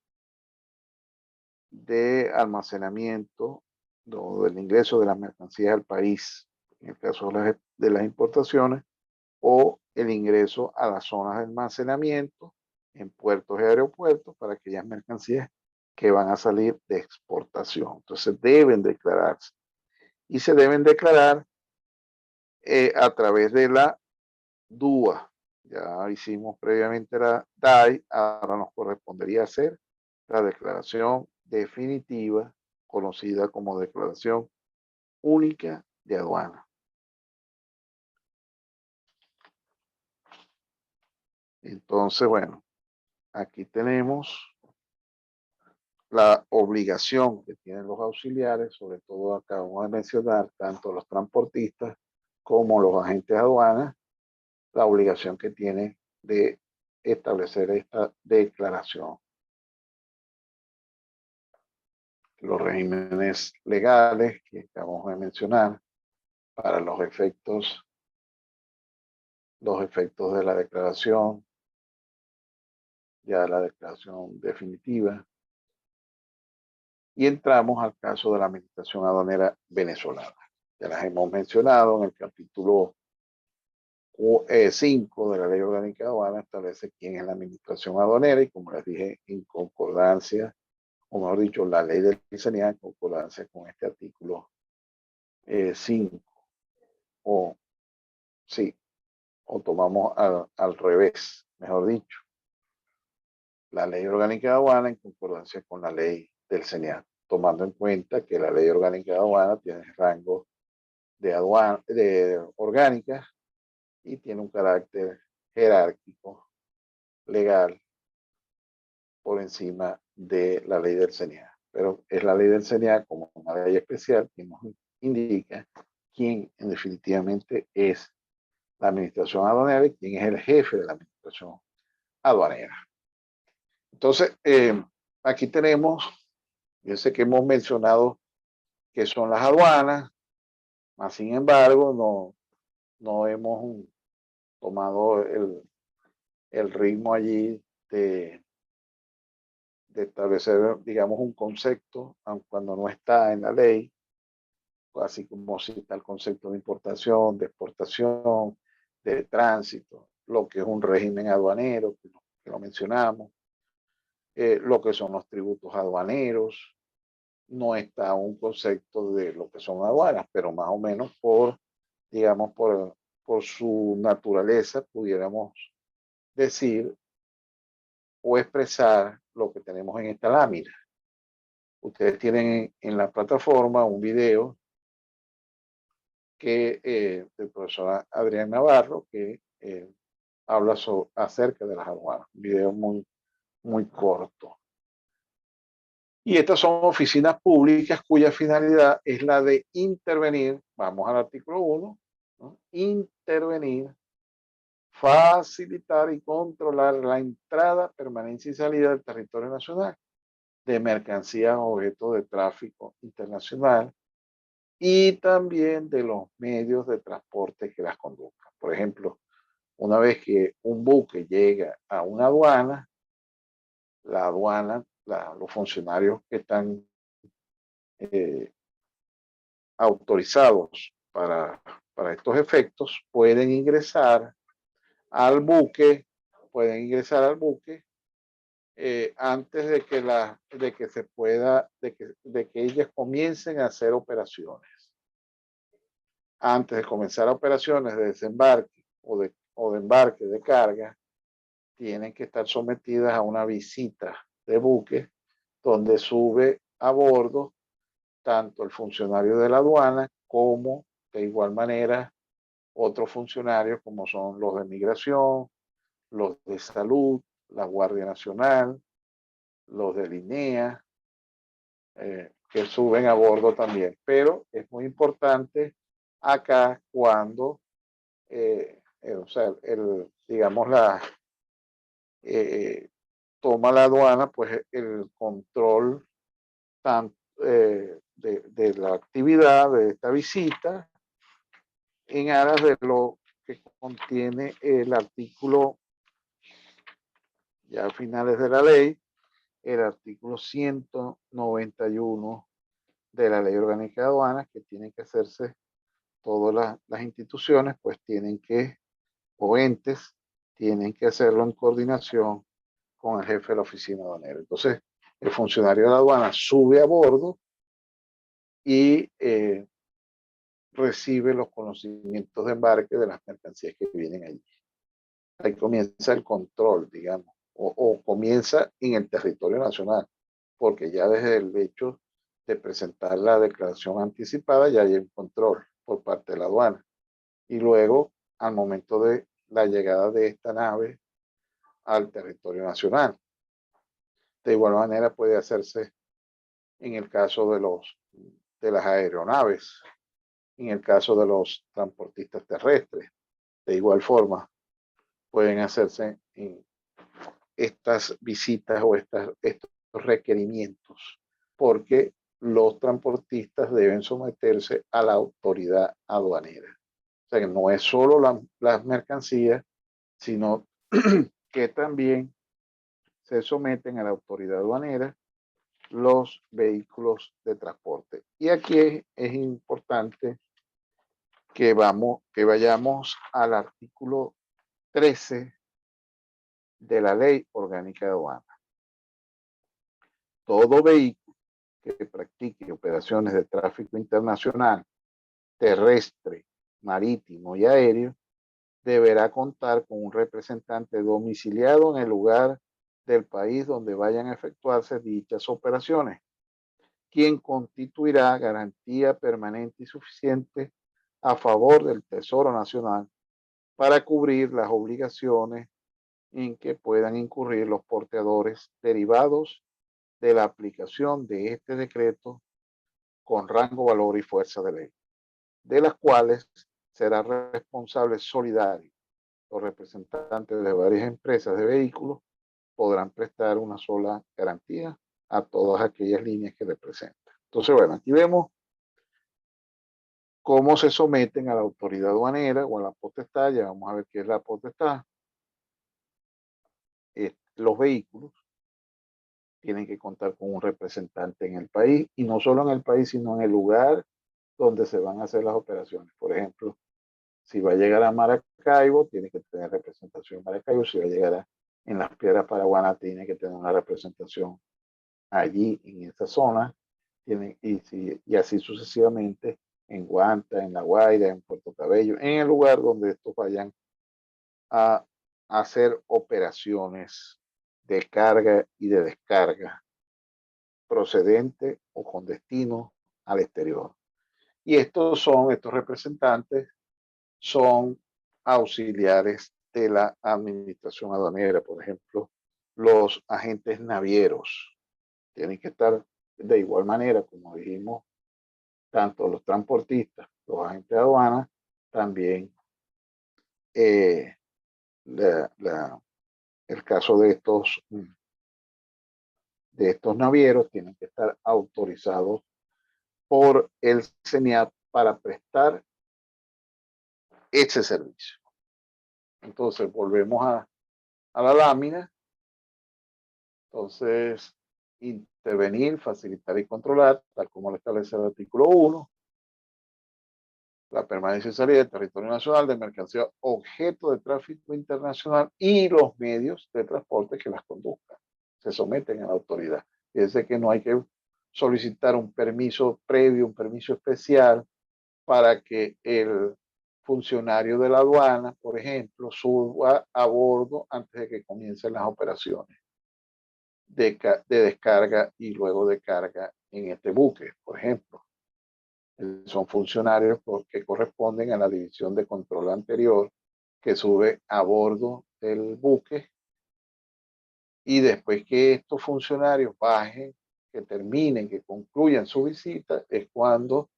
de almacenamiento del ingreso de las mercancías al país, en el caso de las importaciones, o el ingreso a las zonas de almacenamiento en puertos y aeropuertos para aquellas mercancías que van a salir de exportación. Entonces deben declararse y se deben declarar a través de la DUA. Ya hicimos previamente la DAI, ahora nos correspondería hacer la declaración definitiva, conocida como declaración única de aduana. Entonces, bueno, aquí tenemos la obligación que tienen los auxiliares, sobre todo acabamos de mencionar, tanto los transportistas como los agentes de aduana, la obligación que tienen de establecer esta declaración. Los regímenes legales que acabamos de mencionar para los efectos de la declaración, ya la declaración definitiva. Y entramos al caso de la administración aduanera venezolana. Ya las hemos mencionado en el capítulo 5 de la Ley Orgánica de Aduana, establece quién es la administración aduanera y, como les dije, en concordancia, o mejor dicho, la ley del CNA en concordancia con este artículo 5. O sí, o tomamos al revés, mejor dicho. La Ley Orgánica de Aduana en concordancia con la ley del CNA, tomando en cuenta que la Ley Orgánica de Aduana tiene rango de aduana orgánica y tiene un carácter jerárquico legal por encima de la ley del CNA. Pero es la ley del CNA como una ley especial que nos indica quién definitivamente es la administración aduanera y quién es el jefe de la administración aduanera. Entonces, aquí tenemos, yo sé que hemos mencionado que son las aduanas, mas sin embargo no hemos tomado el ritmo allí de establecer, digamos, un concepto, aun cuando no está en la ley, así como si está el concepto de importación, de exportación, de tránsito, lo que es un régimen aduanero, que lo mencionamos, lo que son los tributos aduaneros. No está un concepto de lo que son aduanas, pero más o menos digamos, por su naturaleza, pudiéramos decir o expresar lo que tenemos en esta lámina. Ustedes tienen en la plataforma un video que del profesor Adrián Navarro, que habla acerca de las aduanas. Un video muy corto. Y estas son oficinas públicas cuya finalidad es la de intervenir, vamos al artículo 1, ¿no? Intervenir, facilitar y controlar la entrada, permanencia y salida del territorio nacional de mercancías o objetos de tráfico internacional y también de los medios de transporte que las conduzcan. Por ejemplo, una vez que un buque llega a una aduana, la aduana, los funcionarios que están eh, autorizados para estos efectos pueden ingresar al buque, pueden ingresar al buque antes de que se pueda, de que ellas comiencen a hacer operaciones. Antes de comenzar operaciones de desembarque o de embarque de carga, tienen que estar sometidas a una visita de buque donde sube a bordo tanto el funcionario de la aduana como de igual manera otros funcionarios como son los de migración, los de salud, la Guardia Nacional, los de Linea, que suben a bordo también. Pero es muy importante acá cuando, o sea, digamos, eh, toma la aduana, pues el control tanto, de la actividad de esta visita en aras de lo que contiene el artículo, ya a finales de la ley, el artículo 191 de la Ley Orgánica de Aduanas, que tienen que hacerse todas las instituciones, pues tienen que, o entes, tienen que hacerlo en coordinación con el jefe de la oficina aduanera. Entonces, el funcionario de la aduana sube a bordo y recibe los conocimientos de embarque de las mercancías que vienen allí. Ahí comienza el control, digamos, o comienza en el territorio nacional, porque ya desde el hecho de presentar la declaración anticipada ya hay un control por parte de la aduana. Y luego, al momento de la llegada de esta nave al territorio nacional. De igual manera puede hacerse en el caso de las aeronaves, en el caso de los transportistas terrestres. De igual forma, pueden hacerse en estas visitas o estos requerimientos, porque los transportistas deben someterse a la autoridad aduanera. O sea que no es solo las mercancías, sino que también se someten a la autoridad aduanera los vehículos de transporte. Y aquí es importante que vayamos al artículo 13 de la Ley Orgánica de Aduanas. Todo vehículo que practique operaciones de tráfico internacional, terrestre, marítimo y aéreo deberá contar con un representante domiciliado en el lugar del país donde vayan a efectuarse dichas operaciones, quien constituirá garantía permanente y suficiente a favor del Tesoro Nacional para cubrir las obligaciones en que puedan incurrir los porteadores derivados de la aplicación de este decreto con rango, valor y fuerza de ley, de las cuales será responsable solidario. Los representantes de varias empresas de vehículos podrán prestar una sola garantía a todas aquellas líneas que representan. Entonces, bueno, aquí vemos cómo se someten a la autoridad aduanera o a la potestad. Ya vamos a ver qué es la potestad. Los vehículos tienen que contar con un representante en el país, y no solo en el país, sino en el lugar donde se van a hacer las operaciones. Por ejemplo, si va a llegar a Maracaibo, tiene que tener representación en Maracaibo. Si va a llegar en las Piedras Paraguanas, tiene que tener una representación allí, en esa zona. Y así sucesivamente en Guanta, en La Guaira, en Puerto Cabello, en el lugar donde estos vayan a hacer operaciones de carga y de descarga procedente o con destino al exterior. Y estos representantes son auxiliares de la administración aduanera. Por ejemplo, los agentes navieros tienen que estar de igual manera, como dijimos, tanto los transportistas, los agentes de aduana, también el caso de estos navieros tienen que estar autorizados por el CENIAT para prestar ese servicio. Entonces volvemos a la lámina. Entonces, intervenir, facilitar y controlar, tal como lo establece el artículo 1, la permanencia y salida del territorio nacional de mercancía objeto de tráfico internacional y los medios de transporte que las conduzcan. Se someten a la autoridad. Fíjense que no hay que solicitar un permiso previo, un permiso especial para que el funcionario de la aduana, por ejemplo, suba a bordo antes de que comiencen las operaciones de descarga y luego de carga en este buque, por ejemplo. Son funcionarios que corresponden a la división de control anterior que sube a bordo del buque, y después que estos funcionarios bajen, que terminen, que concluyan su visita, es cuando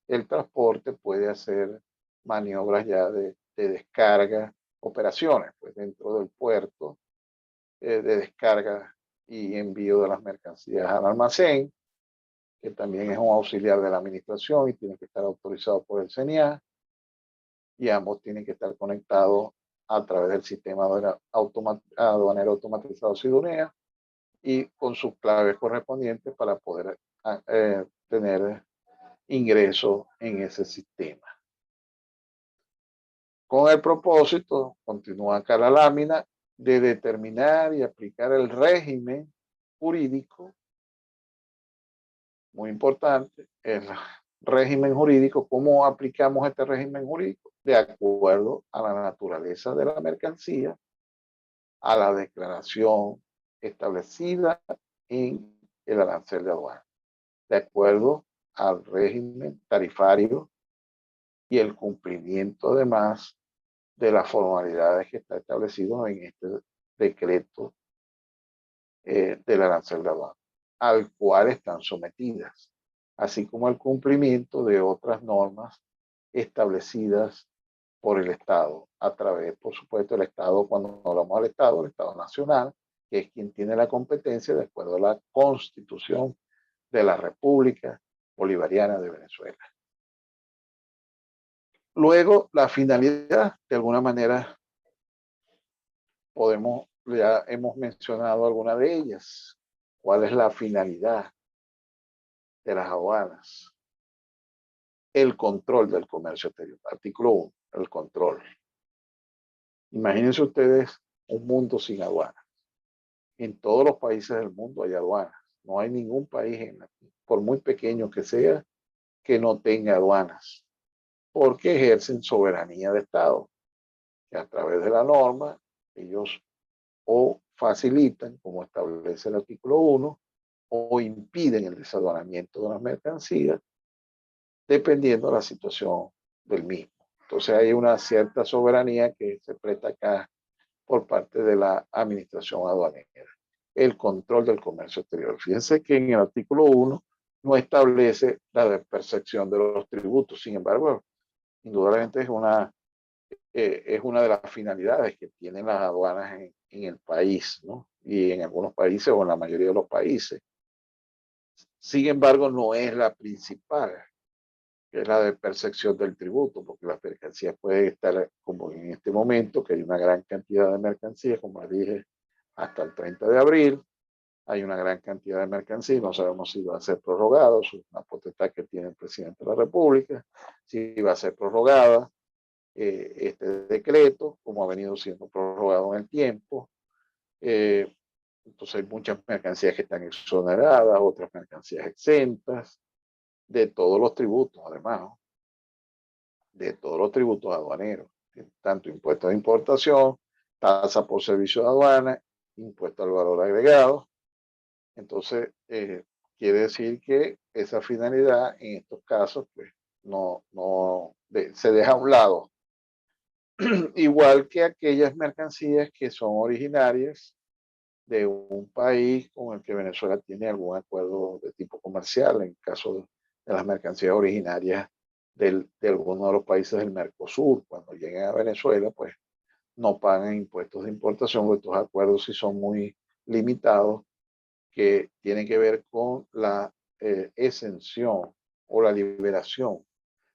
el transporte puede hacer maniobras ya de descarga, operaciones pues dentro del puerto, de descarga y envío de las mercancías al almacén, que también es un auxiliar de la administración y tiene que estar autorizado por el CENIA, y ambos tienen que estar conectados a través del sistema aduanero automatizado SIDUNEA y con sus claves correspondientes para poder tener ingreso en ese sistema. Con el propósito, continúa acá la lámina, de determinar y aplicar el régimen jurídico, muy importante, el régimen jurídico. ¿Cómo aplicamos este régimen jurídico? De acuerdo a la naturaleza de la mercancía, a la declaración establecida en el arancel de aduana, de acuerdo al régimen tarifario y el cumplimiento además de las formalidades que está establecido en este decreto del arancel de aduana, al cual están sometidas, así como el cumplimiento de otras normas establecidas por el Estado, a través, por supuesto, del Estado. Cuando hablamos del Estado, el Estado Nacional, que es quien tiene la competencia de acuerdo a la Constitución de la República Bolivariana de Venezuela. Luego, la finalidad, de alguna manera, ya hemos mencionado alguna de ellas. ¿Cuál es la finalidad de las aduanas? El control del comercio exterior. Artículo 1, el control. Imagínense ustedes un mundo sin aduanas. En todos los países del mundo hay aduanas. No hay ningún país, por muy pequeño que sea, que no tenga aduanas, porque ejercen soberanía de Estado, que a través de la norma ellos o facilitan, como establece el artículo 1, o impiden el desaduanamiento de las mercancías, dependiendo de la situación del mismo. Entonces hay una cierta soberanía que se presta acá por parte de la administración aduanera. El control del comercio exterior. Fíjense que en el artículo 1 no establece la percepción de los tributos. Sin embargo, indudablemente es una de las finalidades que tienen las aduanas en el país, ¿no? Y en algunos países o en la mayoría de los países. Sin embargo, no es la principal, que es la de percepción del tributo, porque las mercancías pueden estar, como en este momento, que hay una gran cantidad de mercancías, como les dije, hasta el 30 de abril, hay una gran cantidad de mercancías, no sabemos si va a ser prorrogado, es una potestad que tiene el presidente de la República, si va a ser prorrogada este decreto, como ha venido siendo prorrogado en el tiempo. Entonces hay muchas mercancías que están exoneradas, otras mercancías exentas, de todos los tributos, además, ¿no? De todos los tributos aduaneros, tanto impuestos de importación, tasa por servicio de aduana, impuesto al valor agregado. Entonces, quiere decir que esa finalidad en estos casos, pues, se deja a un lado. Igual que aquellas mercancías que son originarias de un país con el que Venezuela tiene algún acuerdo de tipo comercial, en caso de las mercancías originarias de algunos de los países del Mercosur. Cuando lleguen a Venezuela, pues no pagan impuestos de importación, porque estos acuerdos sí son muy limitados, que tienen que ver con la exención o la liberación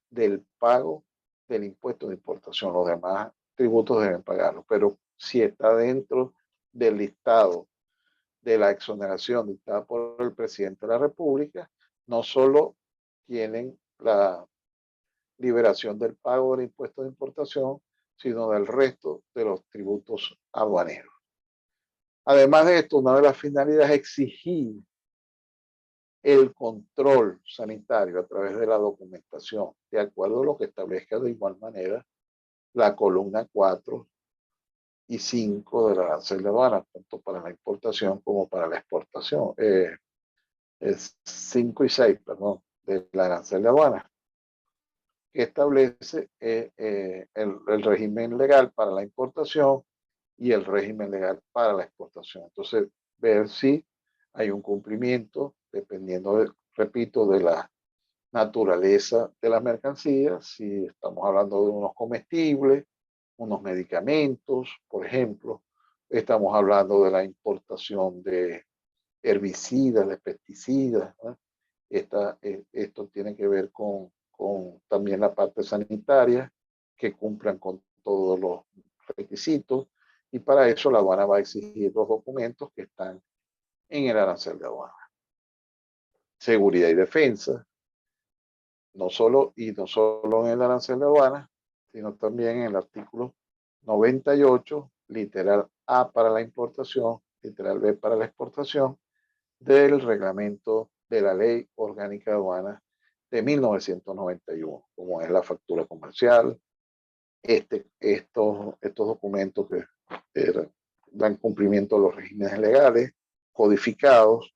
del pago del impuesto de importación. Los demás tributos deben pagarlo, pero si está dentro del listado de la exoneración dictada por el presidente de la República, no solo tienen la liberación del pago del impuesto de importación, sino del resto de los tributos aduaneros. Además de esto, una de las finalidades es exigir el control sanitario a través de la documentación, de acuerdo a lo que establezca de igual manera la columna 4 y 5 del arancel de aduana, tanto para la importación como para la exportación. 5 y 6, perdón, del arancel de aduana, que establece el régimen legal para la importación y el régimen legal para la exportación. Entonces, ver si hay un cumplimiento, dependiendo, repito, de la naturaleza de las mercancías, si estamos hablando de unos comestibles, unos medicamentos, por ejemplo, estamos hablando de la importación de herbicidas, de pesticidas, ¿no? Esto tiene que ver con también la parte sanitaria, que cumplan con todos los requisitos, y para eso la aduana va a exigir los documentos que están en el arancel de aduana. Seguridad y defensa, no solo en el arancel de aduana, sino también en el artículo 98, literal A para la importación, literal B para la exportación, del reglamento de la Ley Orgánica de Aduanas de 1991, como es la factura comercial, estos documentos que dan cumplimiento a los regímenes legales codificados,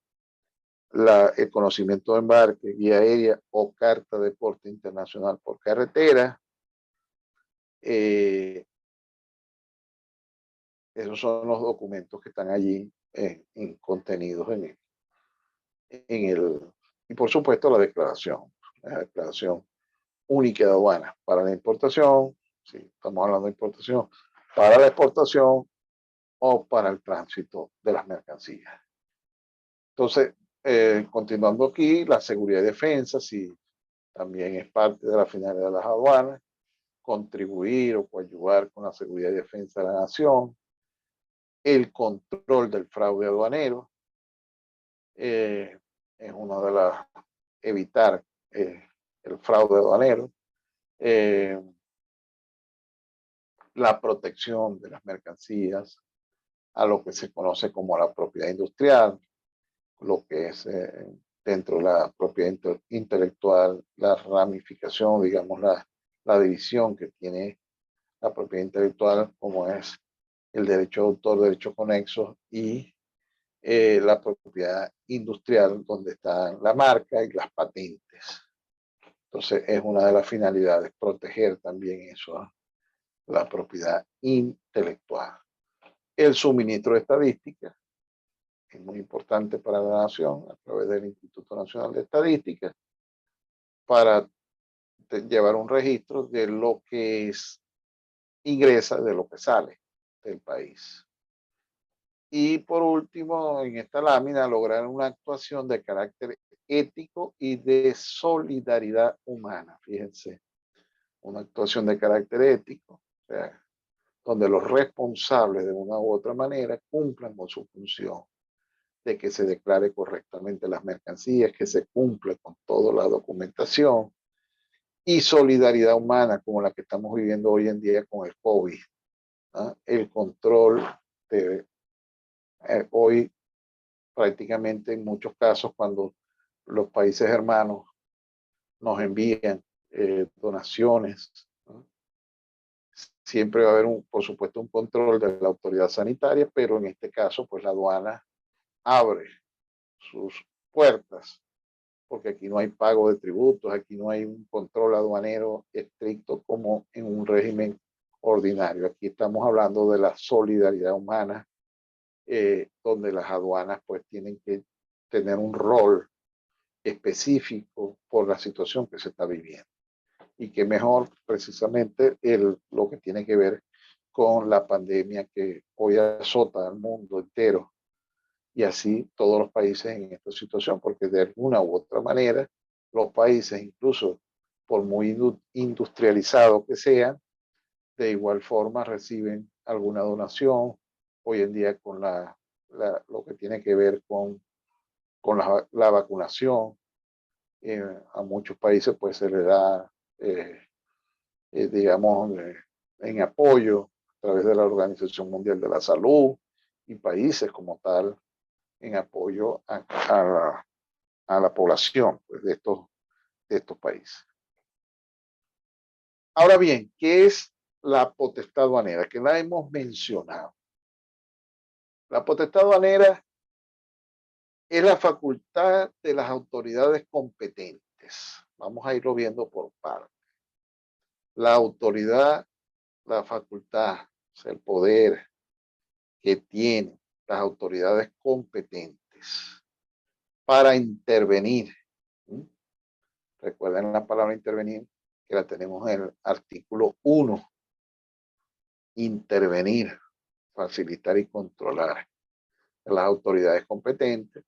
el conocimiento de embarque, guía aérea o carta de porte internacional por carretera. Esos son los documentos que están allí contenidos y por supuesto la declaración única de aduanas para la importación, si estamos hablando de importación, para la exportación o para el tránsito de las mercancías. Entonces, continuando aquí, la seguridad y defensa, si también es parte de la finalidad de las aduanas, contribuir o coadyuvar con la seguridad y defensa de la nación, el control del fraude aduanero, es una de las, evitar el fraude aduanero, la protección de las mercancías, a lo que se conoce como la propiedad industrial, lo que es dentro de la propiedad intelectual, la ramificación, digamos, la división que tiene la propiedad intelectual, como es el derecho de autor, derecho conexo y la propiedad industrial, donde está la marca y las patentes. Entonces, es una de las finalidades, proteger también eso, ¿eh? La propiedad intelectual. El suministro de estadísticas es muy importante para la nación a través del Instituto Nacional de Estadística para llevar un registro de lo que ingresa, de lo que sale del país. Y por último, en esta lámina, lograr una actuación de carácter ético y de solidaridad humana. Fíjense, una actuación de carácter ético, o sea, donde los responsables de una u otra manera cumplan con su función de que se declare correctamente las mercancías, que se cumpla con toda la documentación, y solidaridad humana como la que estamos viviendo hoy en día con el COVID, ¿no? El control de hoy prácticamente en muchos casos cuando los países hermanos nos envían donaciones, ¿no? Siempre va a haber, por supuesto, un control de la autoridad sanitaria, pero en este caso, pues la aduana abre sus puertas, porque aquí no hay pago de tributos, aquí no hay un control aduanero estricto como en un régimen ordinario. Aquí estamos hablando de la solidaridad humana, donde las aduanas pues tienen que tener un rol específico por la situación que se está viviendo. Y qué mejor precisamente lo que tiene que ver con la pandemia que hoy azota al mundo entero y así todos los países en esta situación, porque de alguna u otra manera los países, incluso por muy industrializados que sean, de igual forma reciben alguna donación. Hoy en día con lo que tiene que ver con la vacunación, a muchos países pues se le da, digamos, en apoyo a través de la Organización Mundial de la Salud y países como tal en apoyo a la población pues, de estos países. Ahora bien, ¿qué es la potestad aduanera? Que la hemos mencionado. La potestad aduanera es la facultad de las autoridades competentes. Vamos a irlo viendo por partes. La autoridad, la facultad, o sea, el poder que tienen las autoridades competentes para intervenir. Recuerden la palabra intervenir, que la tenemos en el artículo 1. Intervenir, facilitar y controlar. Las autoridades competentes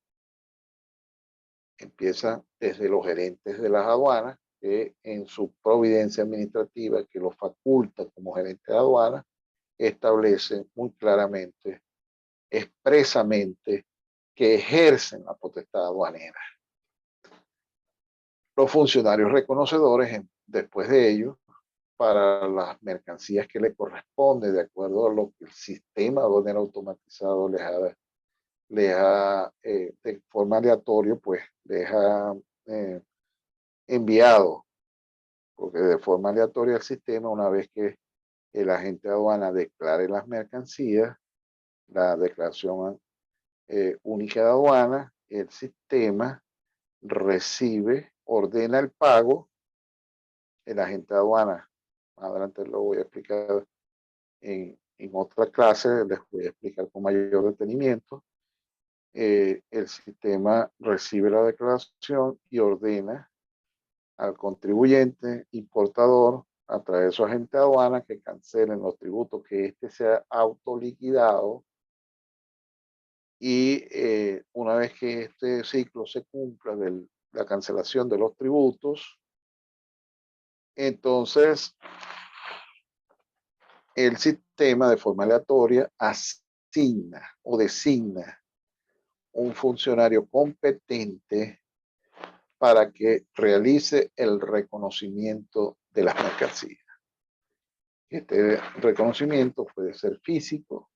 empiezan desde los gerentes de las aduanas, que en su providencia administrativa, que los faculta como gerente de aduanas, establece muy claramente, expresamente, que ejercen la potestad aduanera. Los funcionarios reconocedores, después de ello, para las mercancías que le corresponde, de acuerdo a lo que el sistema aduanero automatizado de forma aleatoria, pues les ha enviado, porque de forma aleatoria el sistema, una vez que el agente de aduana declare las mercancías, la declaración única de aduana, el sistema recibe, ordena el pago, el agente de aduana, más adelante lo voy a explicar en otra clase, les voy a explicar con mayor detenimiento. El sistema recibe la declaración y ordena al contribuyente importador a través de su agente de aduana que cancelen los tributos, que éste sea autoliquidado y una vez que este ciclo se cumpla de la cancelación de los tributos, entonces el sistema de forma aleatoria asigna o designa un funcionario competente para que realice el reconocimiento de las mercancías. Este reconocimiento puede ser físico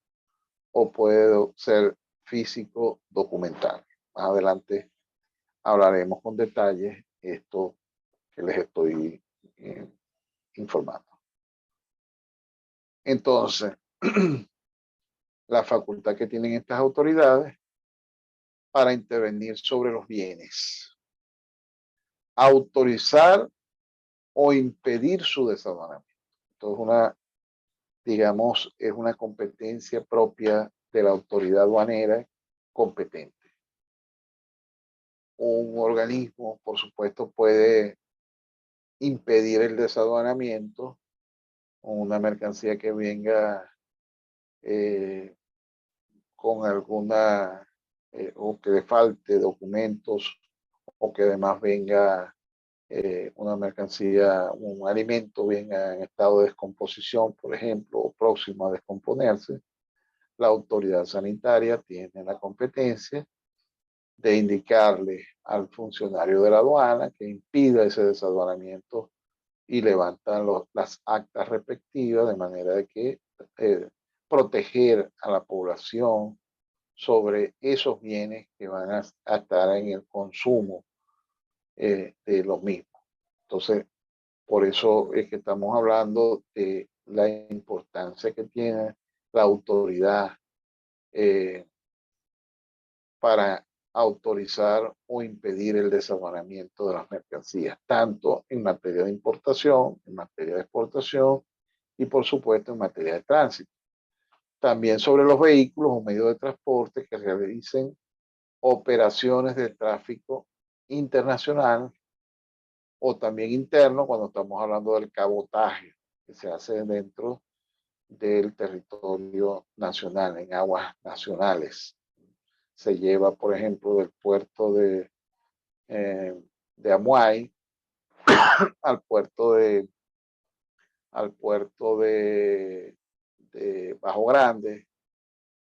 o puede ser físico documental. Más adelante hablaremos con detalle esto que les estoy informando. Entonces, la facultad que tienen estas autoridades para intervenir sobre los bienes, autorizar o impedir su desaduanamiento. Entonces, digamos, es una competencia propia de la autoridad aduanera competente. Un organismo, por supuesto, puede impedir el desaduanamiento o una mercancía que venga con alguna, o que le falte documentos, o que además venga una mercancía, un alimento venga en estado de descomposición, por ejemplo, o próximo a descomponerse. La autoridad sanitaria tiene la competencia de indicarle al funcionario de la aduana que impida ese desaduanamiento y levantan las actas respectivas de manera de que proteger a la población sobre esos bienes que van a estar en el consumo de los mismos. Entonces, por eso es que estamos hablando de la importancia que tiene la autoridad para autorizar o impedir el desaduanamiento de las mercancías, tanto en materia de importación, en materia de exportación y por supuesto en materia de tránsito. También sobre los vehículos o medios de transporte que realicen operaciones de tráfico internacional o también interno cuando estamos hablando del cabotaje, que se hace dentro del territorio nacional, en aguas nacionales. Se lleva, por ejemplo, del puerto de Amuay al puerto de Bajo Grande,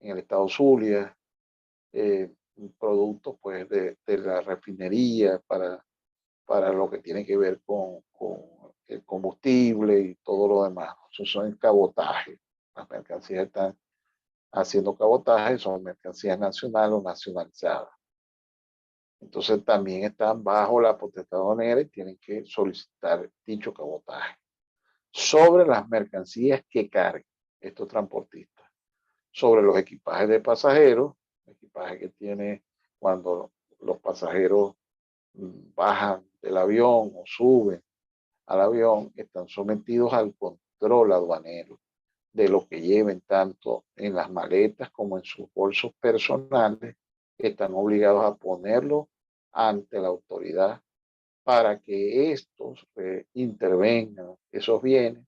en el estado Zulia, productos pues de la refinería para lo que tiene que ver con el combustible y todo lo demás. Eso son el cabotaje. Las mercancías están haciendo cabotaje, son mercancías nacionales o nacionalizadas. Entonces también están bajo la potestad aduanera y tienen que solicitar dicho cabotaje sobre las mercancías que carguen estos transportistas, sobre los equipajes de pasajeros, equipaje que tiene cuando los pasajeros bajan del avión o suben al avión, están sometidos al control aduanero de lo que lleven tanto en las maletas como en sus bolsos personales. Están obligados a ponerlo ante la autoridad para que estos intervengan esos bienes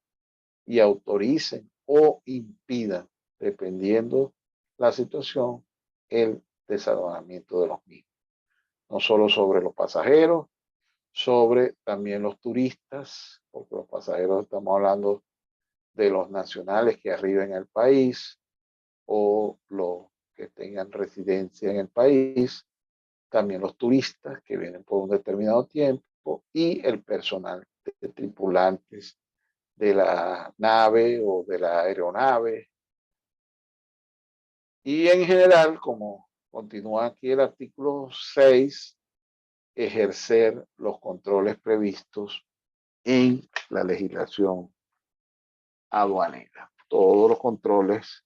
y autoricen o impidan, dependiendo la situación, el desaduanamiento de los mismos. No solo sobre los pasajeros, sobre también los turistas, porque los pasajeros estamos hablando de los nacionales que arriben al país o los que tengan residencia en el país, también los turistas que vienen por un determinado tiempo y el personal de tripulantes de la nave o de la aeronave. Y en general, como continúa aquí el artículo 6, ejercer los controles previstos en la legislación aduanera. Todos los controles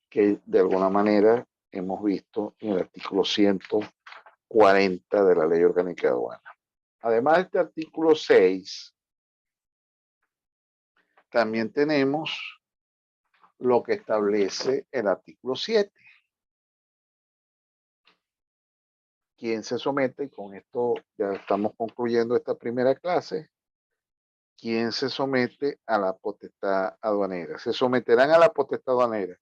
que de alguna manera hemos visto en el artículo 140 de la Ley Orgánica de Aduana. Además de este artículo 6, también tenemos lo que establece el artículo 7. ¿Quién se somete? Y con esto ya estamos concluyendo esta primera clase. ¿Quién se somete a la potestad aduanera? Se someterán a la potestad aduanera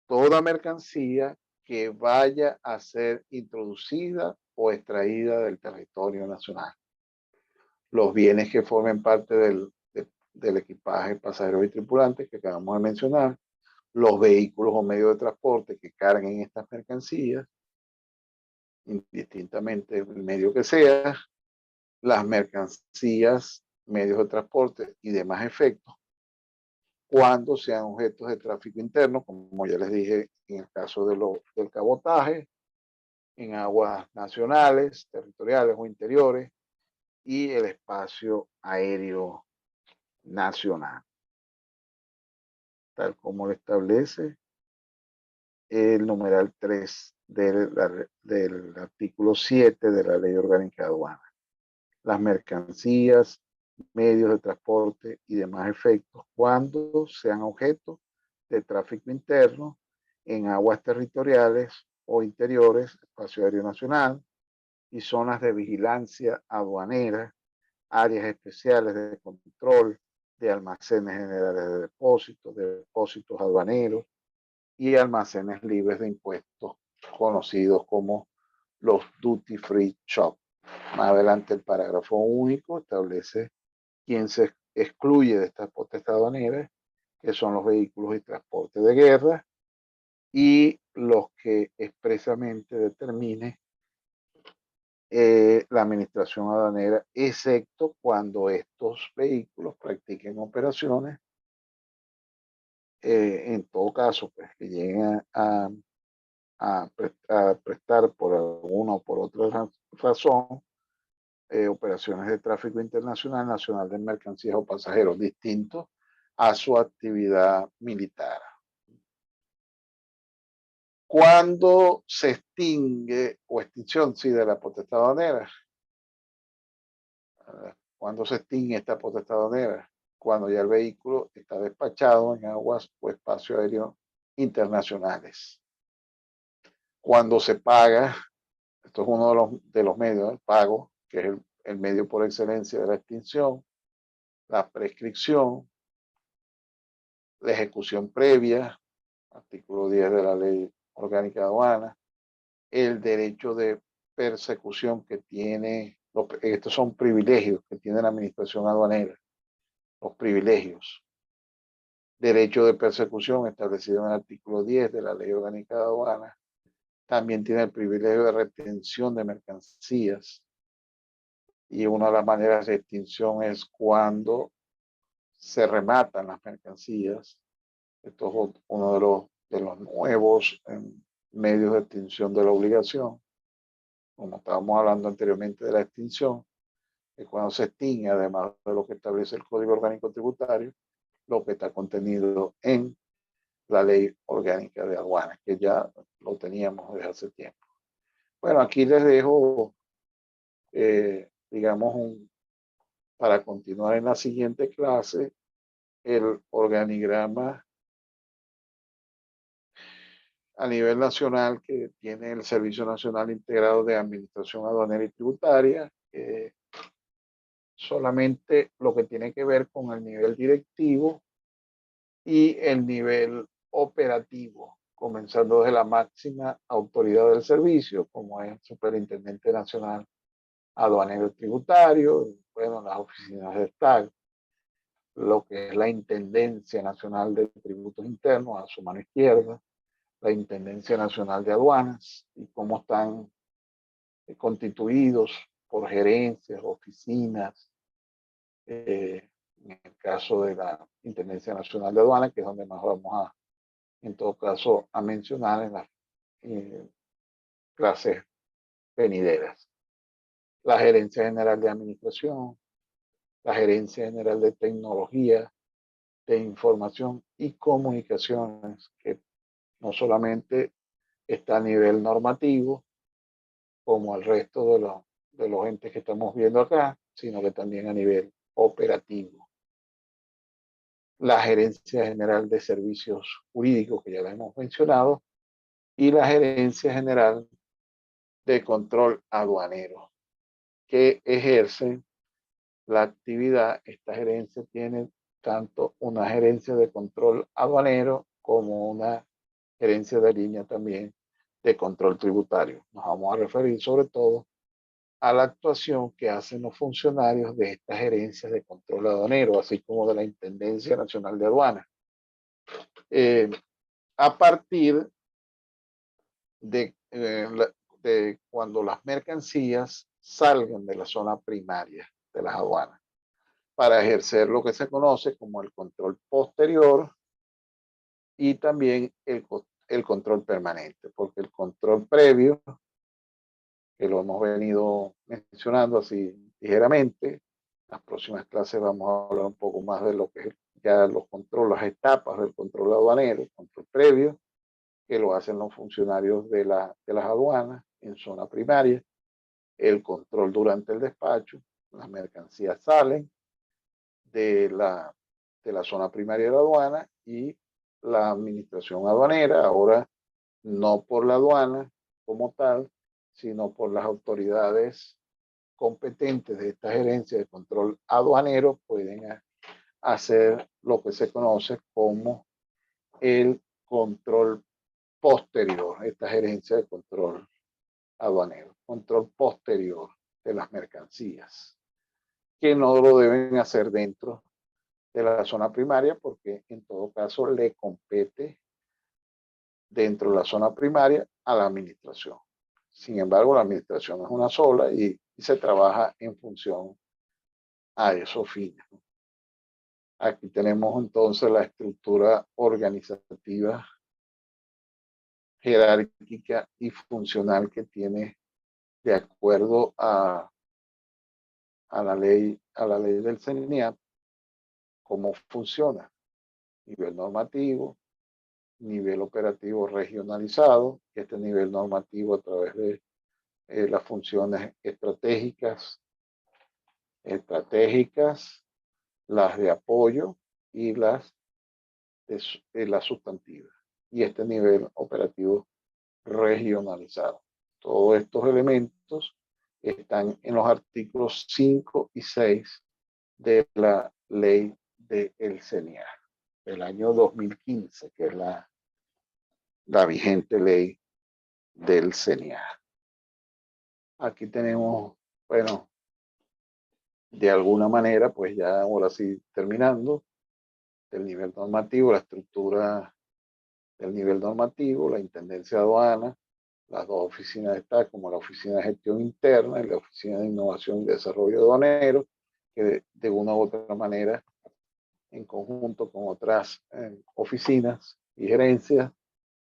toda mercancía que vaya a ser introducida o extraída del territorio nacional. Los bienes que formen parte del equipaje, pasajeros y tripulantes que acabamos de mencionar, los vehículos o medios de transporte que carguen estas mercancías, indistintamente el medio que sea, las mercancías, medios de transporte y demás efectos, cuando sean objetos de tráfico interno, como ya les dije en el caso del cabotaje, en aguas nacionales, territoriales o interiores, y el espacio aéreo nacional, tal como lo establece el numeral 3 del artículo 7 de la Ley Orgánica de Aduana. Las mercancías, medios de transporte y demás efectos cuando sean objeto de tráfico interno en aguas territoriales o interiores, espacio aéreo nacional y zonas de vigilancia aduanera, áreas especiales de control de almacenes generales de depósitos aduaneros y almacenes libres de impuestos conocidos como los duty free shop. Más adelante el parágrafo único establece quién se excluye de estas potestad aduaneras, que son los vehículos y transportes de guerra, y los que expresamente determine la administración aduanera, excepto cuando estos vehículos practiquen operaciones, en todo caso, pues, que lleguen a prestar por alguna o por otra razón operaciones de tráfico internacional, nacional de mercancías o pasajeros distintos a su actividad militar. Cuando se extingue o extinción de la potestad aduanera, cuando se extingue esta potestad aduanera, cuando ya el vehículo está despachado en aguas o espacio aéreo internacionales. Cuando se paga, esto es uno de los medios, el pago, que es el medio por excelencia de la extinción, la prescripción, la ejecución previa, artículo 10 de la Ley Orgánica de Aduanas, el derecho de persecución que tiene, estos son privilegios que tiene la administración aduanera, los privilegios. Derecho de persecución establecido en el artículo 10 de la Ley Orgánica de Aduanas. También tiene el privilegio de retención de mercancías. Y una de las maneras de extinción es cuando se rematan las mercancías. Esto es uno de los nuevos medios de extinción de la obligación. Como estábamos hablando anteriormente de la extinción, es cuando se extingue, además de lo que establece el Código Orgánico Tributario, lo que está contenido en la Ley Orgánica de Aduanas, que ya lo teníamos desde hace tiempo. Bueno, aquí les dejo, digamos, para continuar en la siguiente clase, el organigrama a nivel nacional que tiene el Servicio Nacional Integrado de Administración Aduanera y Tributaria, solamente lo que tiene que ver con el nivel directivo y el nivel operativo, comenzando desde la máxima autoridad del servicio, como es el Superintendente Nacional Aduanero y Tributario, bueno, las oficinas de TAC, lo que es la Intendencia Nacional de Tributos Internos a su mano izquierda, la Intendencia Nacional de Aduanas y cómo están constituidos por gerencias, oficinas, en el caso de la Intendencia Nacional de Aduanas, que es donde más vamos a, en todo caso, a mencionar en las clases venideras. La Gerencia General de Administración, la Gerencia General de Tecnología, de Información y Comunicaciones, que no solamente está a nivel normativo, como el resto de los entes que estamos viendo acá, sino que también a nivel operativo. La Gerencia General de Servicios Jurídicos, que ya la hemos mencionado, y la Gerencia General de Control Aduanero, que ejerce la actividad. Esta gerencia tiene tanto una gerencia de control aduanero como una gerencia de línea también de control tributario. Nos vamos a referir sobre todo a la actuación que hacen los funcionarios de estas gerencias de control aduanero, así como de la Intendencia Nacional de Aduanas. A partir de cuando las mercancías salgan de la zona primaria de las aduanas, para ejercer lo que se conoce como el control posterior y también el control permanente, porque el control previo, que lo hemos venido mencionando así ligeramente, las próximas clases vamos a hablar un poco más de lo que es ya los controles, las etapas del control aduanero, el control previo, que lo hacen los funcionarios de las aduanas en zona primaria, el control durante el despacho, las mercancías salen de la zona primaria de la aduana y la administración aduanera, ahora no por la aduana como tal, sino por las autoridades competentes de esta gerencia de control aduanero, pueden hacer lo que se conoce como el control posterior, esta gerencia de control aduanero, control posterior de las mercancías, que no lo deben hacer dentro de la zona primaria porque en todo caso le compete dentro de la zona primaria a la administración. Sin embargo, la administración es una sola y se trabaja en función a esos fines. Aquí tenemos entonces la estructura organizativa, jerárquica y funcional que tiene de acuerdo a la ley del CENIAT, cómo funciona, nivel normativo, nivel operativo regionalizado, este nivel normativo a través de las funciones estratégicas, las de apoyo y las sustantivas. Y este nivel operativo regionalizado. Todos estos elementos están en los artículos 5 y 6 de la ley del CENIAR del año 2015, que es la vigente ley del CENIAR. Aquí tenemos, bueno, de alguna manera, pues ya ahora sí terminando, el nivel normativo, la estructura del nivel normativo, la Intendencia de Aduana, las dos oficinas de Estado, como la Oficina de Gestión Interna y la Oficina de Innovación y Desarrollo Aduanero, que de una u otra manera, en conjunto con otras oficinas y gerencias,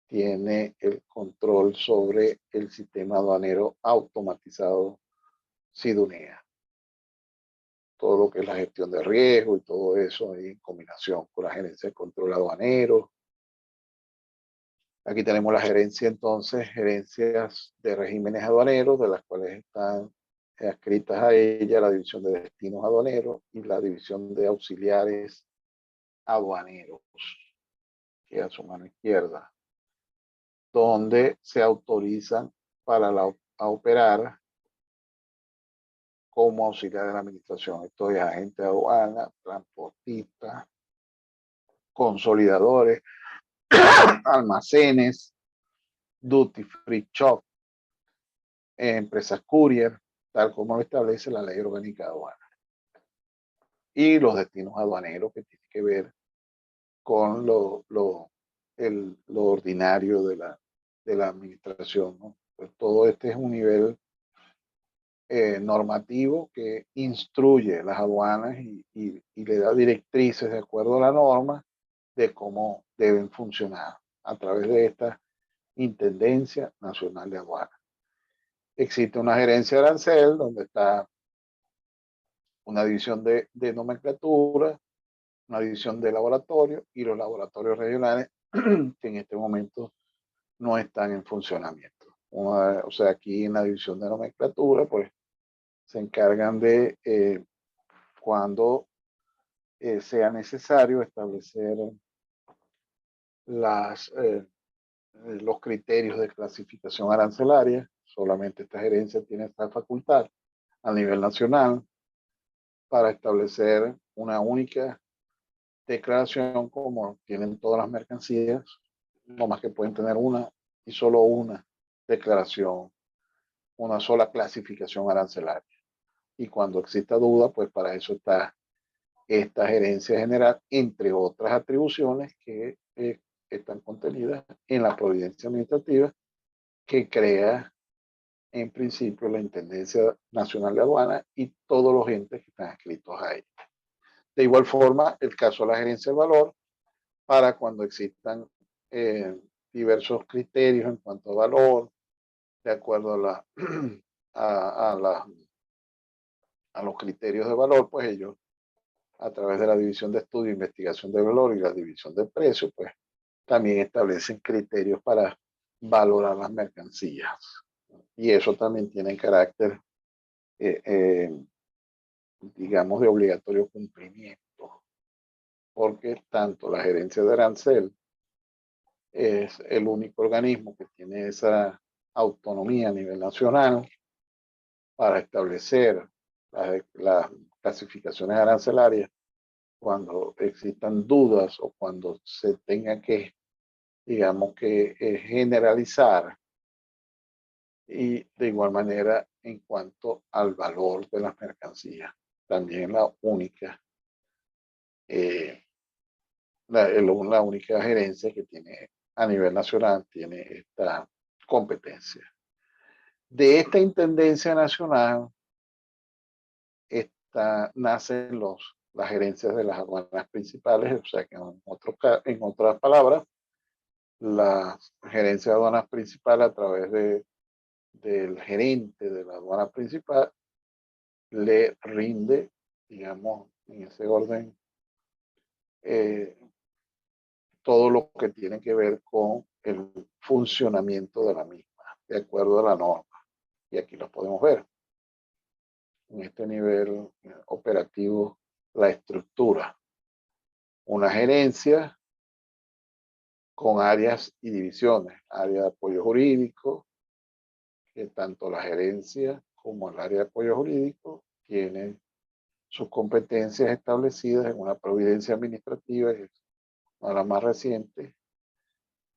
tiene el control sobre el sistema aduanero automatizado SIDUNEA. Todo lo que es la gestión de riesgo y todo eso en combinación con la gerencia de control aduanero. Aquí tenemos la gerencia, entonces, gerencias de regímenes aduaneros, de las cuales están adscritas a ella la división de destinos aduaneros y la división de auxiliares aduaneros, que es a su mano izquierda, donde se autorizan para a operar como auxiliar de la administración. Esto es agente de aduana, transportistas, consolidadores, almacenes, duty free shop, empresas courier, tal como lo establece la ley orgánica de aduana. Y los destinos aduaneros, que tienen que ver con lo ordinario de la administración, ¿no? Pues todo este es un nivel normativo que instruye las aduanas y le da directrices de acuerdo a la norma de cómo deben funcionar a través de esta Intendencia Nacional de Aduanas. Existe una gerencia de arancel donde está una división de nomenclatura, una división de laboratorio y los laboratorios regionales que en este momento no están en funcionamiento. O sea, aquí en la división de nomenclatura, pues se encargan de cuando sea necesario establecer los criterios de clasificación arancelaria. Solamente esta gerencia tiene esta facultad a nivel nacional para establecer una única declaración, como tienen todas las mercancías, no más que pueden tener una y solo una declaración, una sola clasificación arancelaria. Y cuando exista duda, pues para eso está esta gerencia general, entre otras atribuciones que están contenidas en la providencia administrativa que crea en principio la Intendencia Nacional de Aduana y todos los entes que están adscritos a ella. De igual forma, el caso de la gerencia de valor, para cuando existan diversos criterios en cuanto a valor, de acuerdo a los criterios de valor, pues ellos, a través de la división de estudio e investigación de valor y la división de precios, pues también establecen criterios para valorar las mercancías. Y eso también tiene carácter, digamos, de obligatorio cumplimiento, porque tanto la gerencia de arancel es el único organismo que tiene esa autonomía a nivel nacional para establecer las clasificaciones arancelarias cuando existan dudas o cuando se tenga que, digamos que, generalizar, y de igual manera en cuanto al valor de las mercancías. También la única, la única gerencia que tiene a nivel nacional tiene esta competencia. De esta Intendencia Nacional nacen las gerencias de las aduanas principales, o sea que en otras palabras, la gerencia de aduanas principales a través del gerente de la aduana principal le rinde, digamos, en ese orden, todo lo que tiene que ver con el funcionamiento de la misma, de acuerdo a la norma. Y aquí lo podemos ver. En este nivel operativo, la estructura. Una gerencia con áreas y divisiones. Área de apoyo jurídico, que tanto la gerencia como el área de apoyo jurídico, tiene sus competencias establecidas en una providencia administrativa, que es una de las más recientes,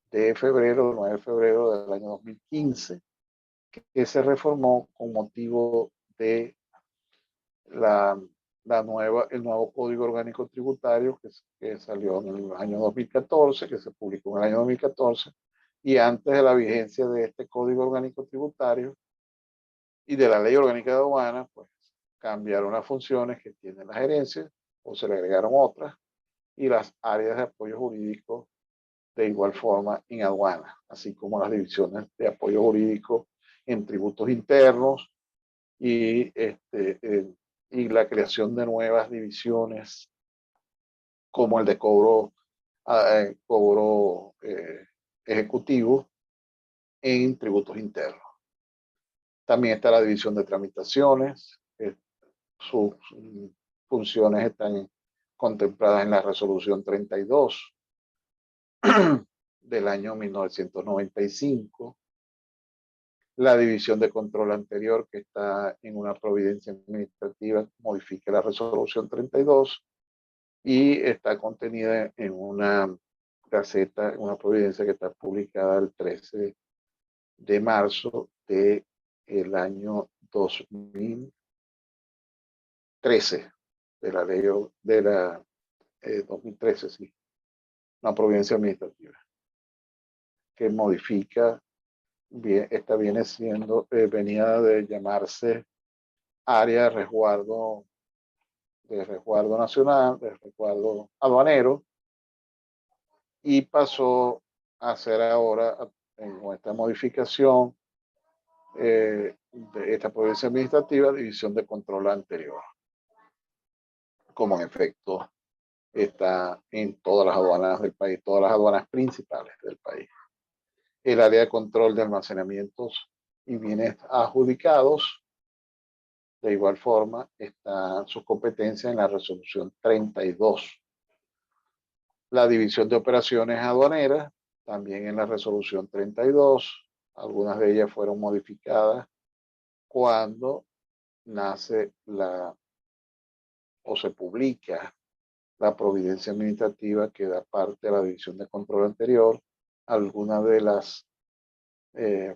de febrero, 9 de febrero del año 2015, que se reformó con motivo de el nuevo Código Orgánico Tributario que salió en el año 2014, que se publicó en el año 2014, y antes de la vigencia de este Código Orgánico Tributario y de la Ley Orgánica de Aduanas, pues cambiaron las funciones que tiene la gerencia o se le agregaron otras, y las áreas de apoyo jurídico de igual forma en aduanas, así como las divisiones de apoyo jurídico en tributos internos y la creación de nuevas divisiones como el de cobro ejecutivo en tributos internos. También está la división de tramitaciones. Sus funciones están contempladas en la resolución 32 del año 1995. La división de control anterior, que está en una providencia administrativa, modifica la resolución 32 y está contenida en una gaceta, en una providencia que está publicada el 13 de marzo del año 2013, de la ley de la 2013, sí, una providencia administrativa, que modifica, esta viene siendo, venía de llamarse área de resguardo nacional, de resguardo aduanero, y pasó a ser ahora, en esta modificación de esta provincia administrativa, división de control anterior, como en efecto está en todas las aduanas del país, todas las aduanas principales del país. El área de control de almacenamientos y bienes adjudicados, de igual forma, está sus competencias en la resolución 32. La división de operaciones aduaneras, también en la resolución 32. Algunas de ellas fueron modificadas cuando nace o se publica la providencia administrativa que da parte a la división de control anterior. Algunas de las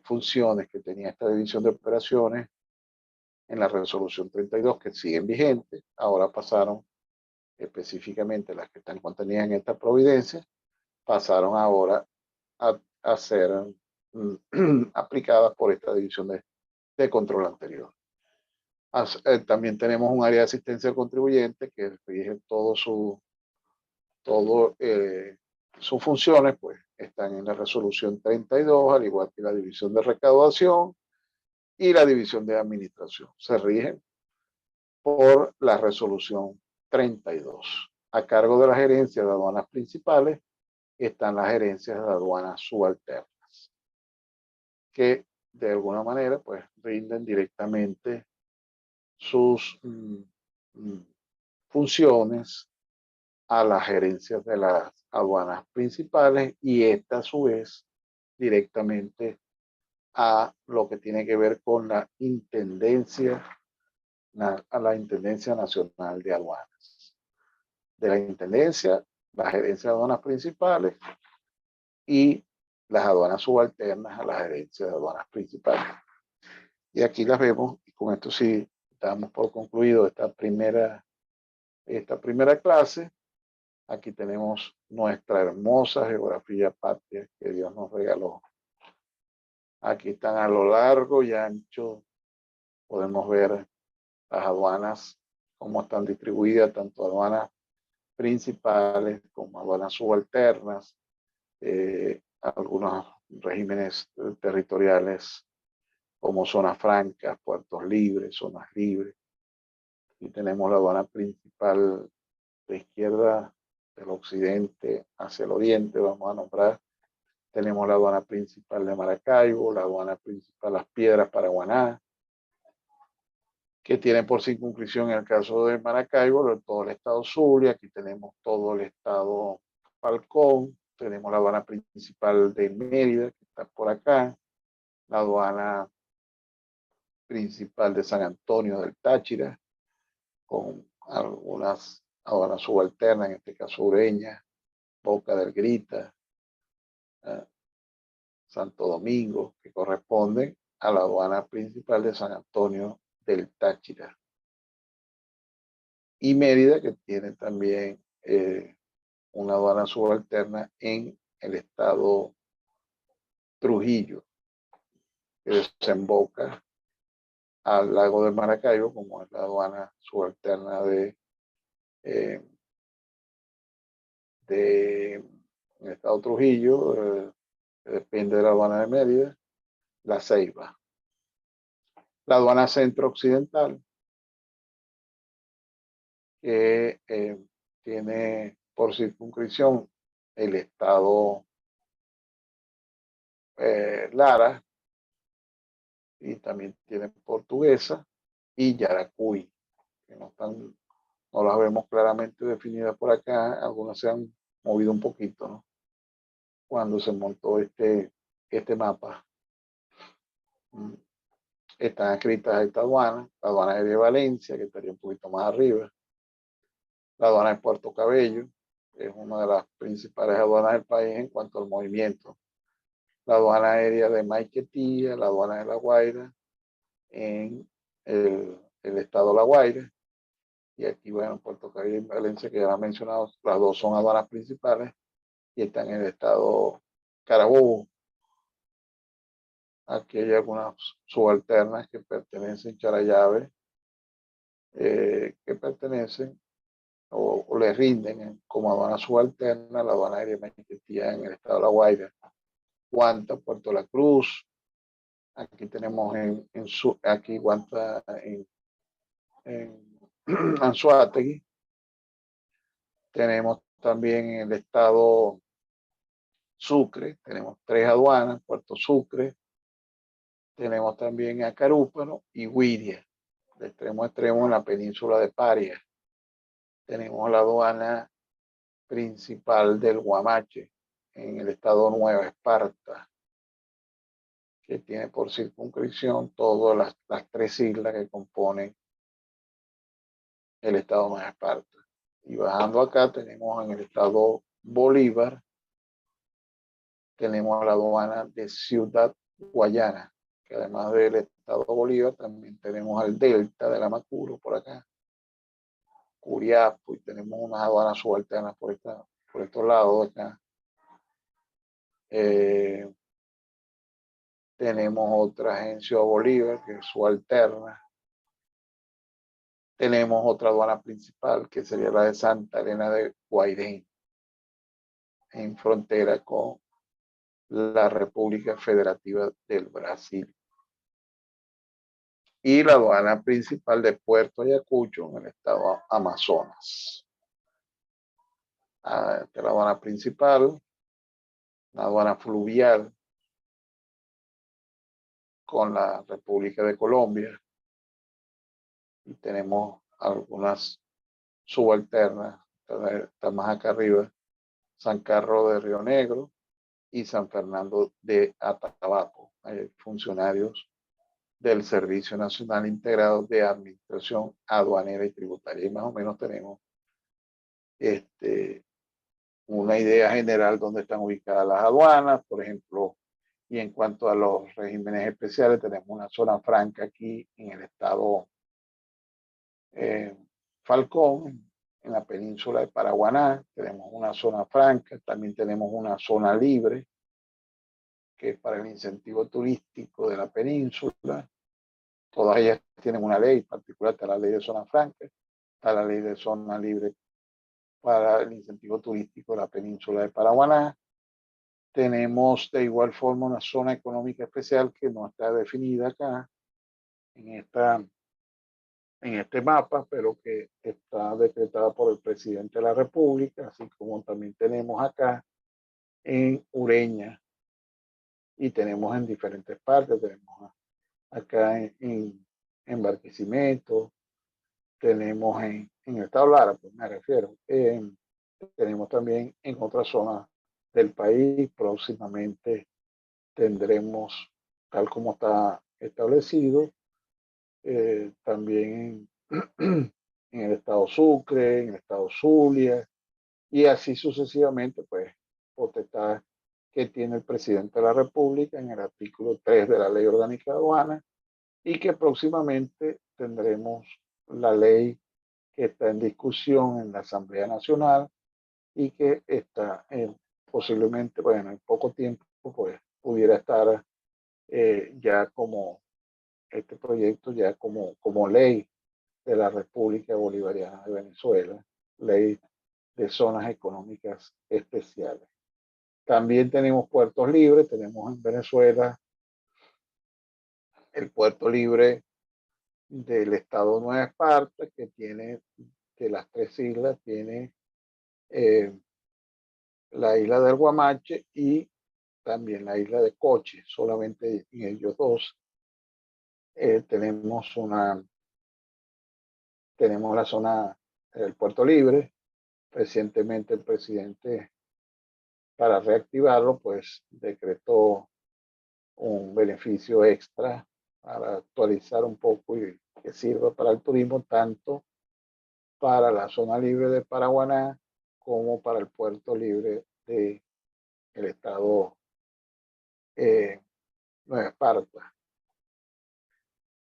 funciones que tenía esta división de operaciones en la resolución 32 que siguen vigentes, ahora pasaron, específicamente las que están contenidas en esta providencia, pasaron ahora a ser aplicadas por esta división de control anterior. También tenemos un área de asistencia al contribuyente que rige sus funciones, pues están en la resolución 32, al igual que la división de recaudación y la división de administración. Se rigen por la resolución 32. A cargo de la gerencia de aduanas principales están las gerencias de aduanas subalternas, que de alguna manera pues rinden directamente sus funciones a las gerencias de las aduanas principales, y esta a su vez directamente a lo que tiene que ver con la Intendencia Nacional de Aduanas. De la Intendencia, la gerencia de aduanas principales y las aduanas subalternas a la gerencia de aduanas principales. Y aquí las vemos, y con esto sí damos por concluido esta primera clase. Aquí tenemos nuestra hermosa geografía patria que Dios nos regaló. Aquí están a lo largo y ancho, podemos ver las aduanas, cómo están distribuidas, tanto aduanas principales como aduanas subalternas, algunos regímenes territoriales como zonas francas, puertos libres, zonas libres. Y tenemos la aduana principal de izquierda del occidente hacia el oriente, vamos a nombrar. Tenemos la aduana principal de Maracaibo, la aduana principal Las Piedras, Paraguaná, que tiene por circunscripción, en el caso de Maracaibo, todo el estado Zulia. Aquí tenemos todo el estado Falcón. Tenemos la aduana principal de Mérida, que está por acá. La aduana principal de San Antonio del Táchira, con algunas aduanas subalternas, en este caso Ureña, Boca del Grita, Santo Domingo, que corresponden a la aduana principal de San Antonio del Táchira. Y Mérida, que tiene también una aduana subalterna en el estado Trujillo, que desemboca al lago de Maracaibo, como es la aduana subalterna de el estado Trujillo, que depende de la aduana de Mérida, La Ceiba. La aduana centro-occidental, que tiene por circunscripción el estado Lara, y también tiene Portuguesa y Yaracuy, que no las vemos claramente definidas por acá. Algunas se han movido un poquito, ¿no? Cuando se montó este mapa. Están escritas esta aduana, la aduana de Valencia, que estaría un poquito más arriba, la aduana de Puerto Cabello, que es una de las principales aduanas del país en cuanto al movimiento, la aduana aérea de Maiquetía, la aduana de La Guaira, en el estado de La Guaira, y aquí, bueno, Puerto Cabello y Valencia, que ya lo han mencionado, las dos son aduanas principales y están en el estado Carabobo. Aquí hay algunas subalternas que pertenecen a Charallave, que pertenecen o le rinden como aduana subalterna la aduana aérea Maiquetía en el estado de La Guaira, Guanta, Puerto La Cruz. Aquí tenemos aquí Guanta en Anzoátegui. Tenemos también en el estado Sucre, tenemos 3 aduanas, Puerto Sucre. Tenemos también a Carúpano y Güiria, de extremo a extremo en la península de Paria. Tenemos la aduana principal del Guamache, en el estado Nueva Esparta, que tiene por circunscripción todas las 3 islas que componen el estado Nueva Esparta. Y bajando acá tenemos en el estado Bolívar, tenemos la aduana de Ciudad Guayana, que además del estado Bolívar también tenemos al delta de la Macuro por acá, Curiapo, y tenemos unas aduanas subalternas por estos lados de acá. Tenemos otra agencia de Bolívar, que es subalterna. Tenemos otra aduana principal, que sería la de Santa Elena de Guairén, en frontera con la República Federativa del Brasil. Y la aduana principal de Puerto Ayacucho, en el estado Amazonas. Esta es la aduana principal, la aduana fluvial con la República de Colombia. Y tenemos algunas subalternas, está más acá arriba, San Carlos de Río Negro y San Fernando de Atabapo. Hay funcionarios del Servicio Nacional Integrado de Administración Aduanera y Tributaria. Y más o menos tenemos una idea general donde están ubicadas las aduanas, por ejemplo, y en cuanto a los regímenes especiales, tenemos una zona franca aquí en el estado Falcón, en la península de Paraguaná. Tenemos una zona franca, también tenemos una zona libre, que es para el incentivo turístico de la península. Todas ellas tienen una ley particular, está la ley de zona franca, está la ley de zona libre para el incentivo turístico de la península de Paraguaná. Tenemos de igual forma una zona económica especial que no está definida acá en este mapa, pero que está decretada por el presidente de la República, así como también tenemos acá en Ureña, y tenemos en diferentes partes. Tenemos acá en Barquisimeto, tenemos en el estado Lara, pues me refiero. Tenemos también en otras zonas del país. Próximamente tendremos, tal como está establecido, también en el estado Sucre, en el estado Zulia, y así sucesivamente, pues, potestad que tiene el presidente de la República en el artículo 3 de la Ley Orgánica de Aduanas, y que próximamente tendremos la ley que está en discusión en la Asamblea Nacional y que está posiblemente, bueno, en poco tiempo, pues pudiera estar ya como este proyecto, ya como ley de la República Bolivariana de Venezuela, ley de zonas económicas especiales. También tenemos puertos libres, tenemos en Venezuela el puerto libre del estado Nueva Esparta, que tiene, de las tres islas, tiene la isla del Guamache y también la isla de Coche. Solamente en ellos dos tenemos la zona del puerto libre. Recientemente el presidente, para reactivarlo, pues decretó un beneficio extra para actualizar un poco y que sirva para el turismo, tanto para la zona libre de Paraguaná como para el puerto libre de el estado Nueva Esparta.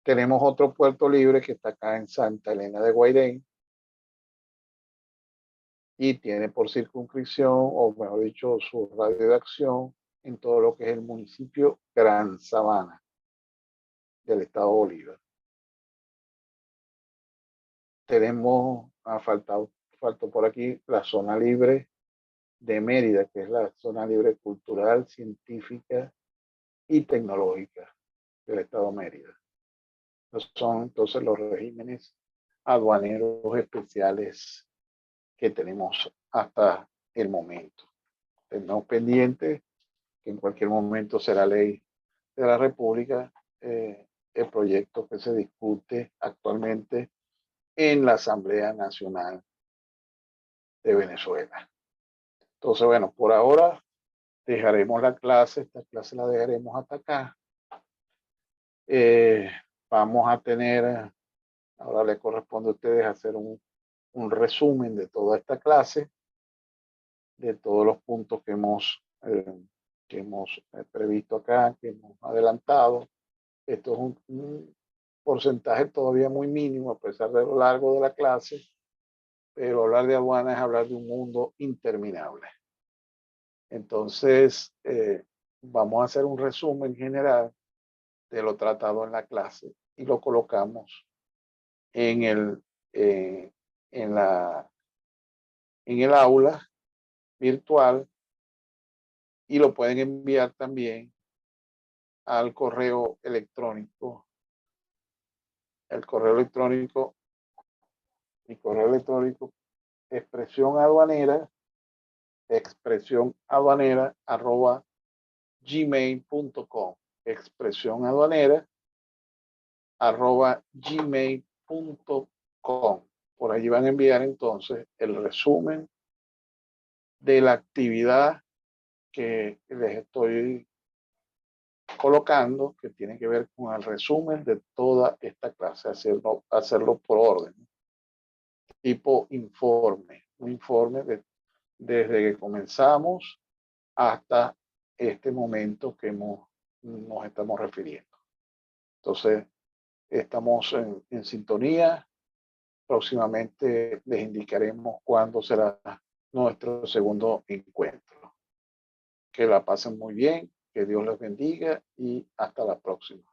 Tenemos otro puerto libre que está acá en Santa Elena de Guairén y tiene por circunscripción, o mejor dicho, su radio de acción en todo lo que es el municipio Gran Sabana del estado Bolívar. Tenemos, faltó por aquí la zona libre de Mérida, que es la zona libre cultural, científica y tecnológica del estado Mérida. Son entonces los regímenes aduaneros especiales que tenemos hasta el momento. Tenemos pendiente que en cualquier momento será ley de la República el proyecto que se discute actualmente en la Asamblea Nacional de Venezuela. Entonces, bueno, por ahora dejaremos la clase, esta clase la dejaremos hasta acá. Vamos a tener, ahora le corresponde a ustedes hacer un resumen de toda esta clase, de todos los puntos que hemos previsto acá, que hemos adelantado. Esto es un porcentaje todavía muy mínimo a pesar de lo largo de la clase, pero hablar de aduana es hablar de un mundo interminable. Entonces, vamos a hacer un resumen general de lo tratado en la clase y lo colocamos en el aula virtual y lo pueden enviar también al correo electrónico. El correo electrónico, mi correo electrónico, expresionaduanera@gmail.com, expresionaduanera@gmail.com. Por allí van a enviar entonces el resumen de la actividad que les estoy colocando, que tiene que ver con el resumen de toda esta clase, hacerlo por orden, tipo informe, un informe desde que comenzamos hasta este momento que nos estamos refiriendo. Entonces, estamos en sintonía. Próximamente les indicaremos cuándo será nuestro segundo encuentro. Que la pasen muy bien, que Dios les bendiga y hasta la próxima.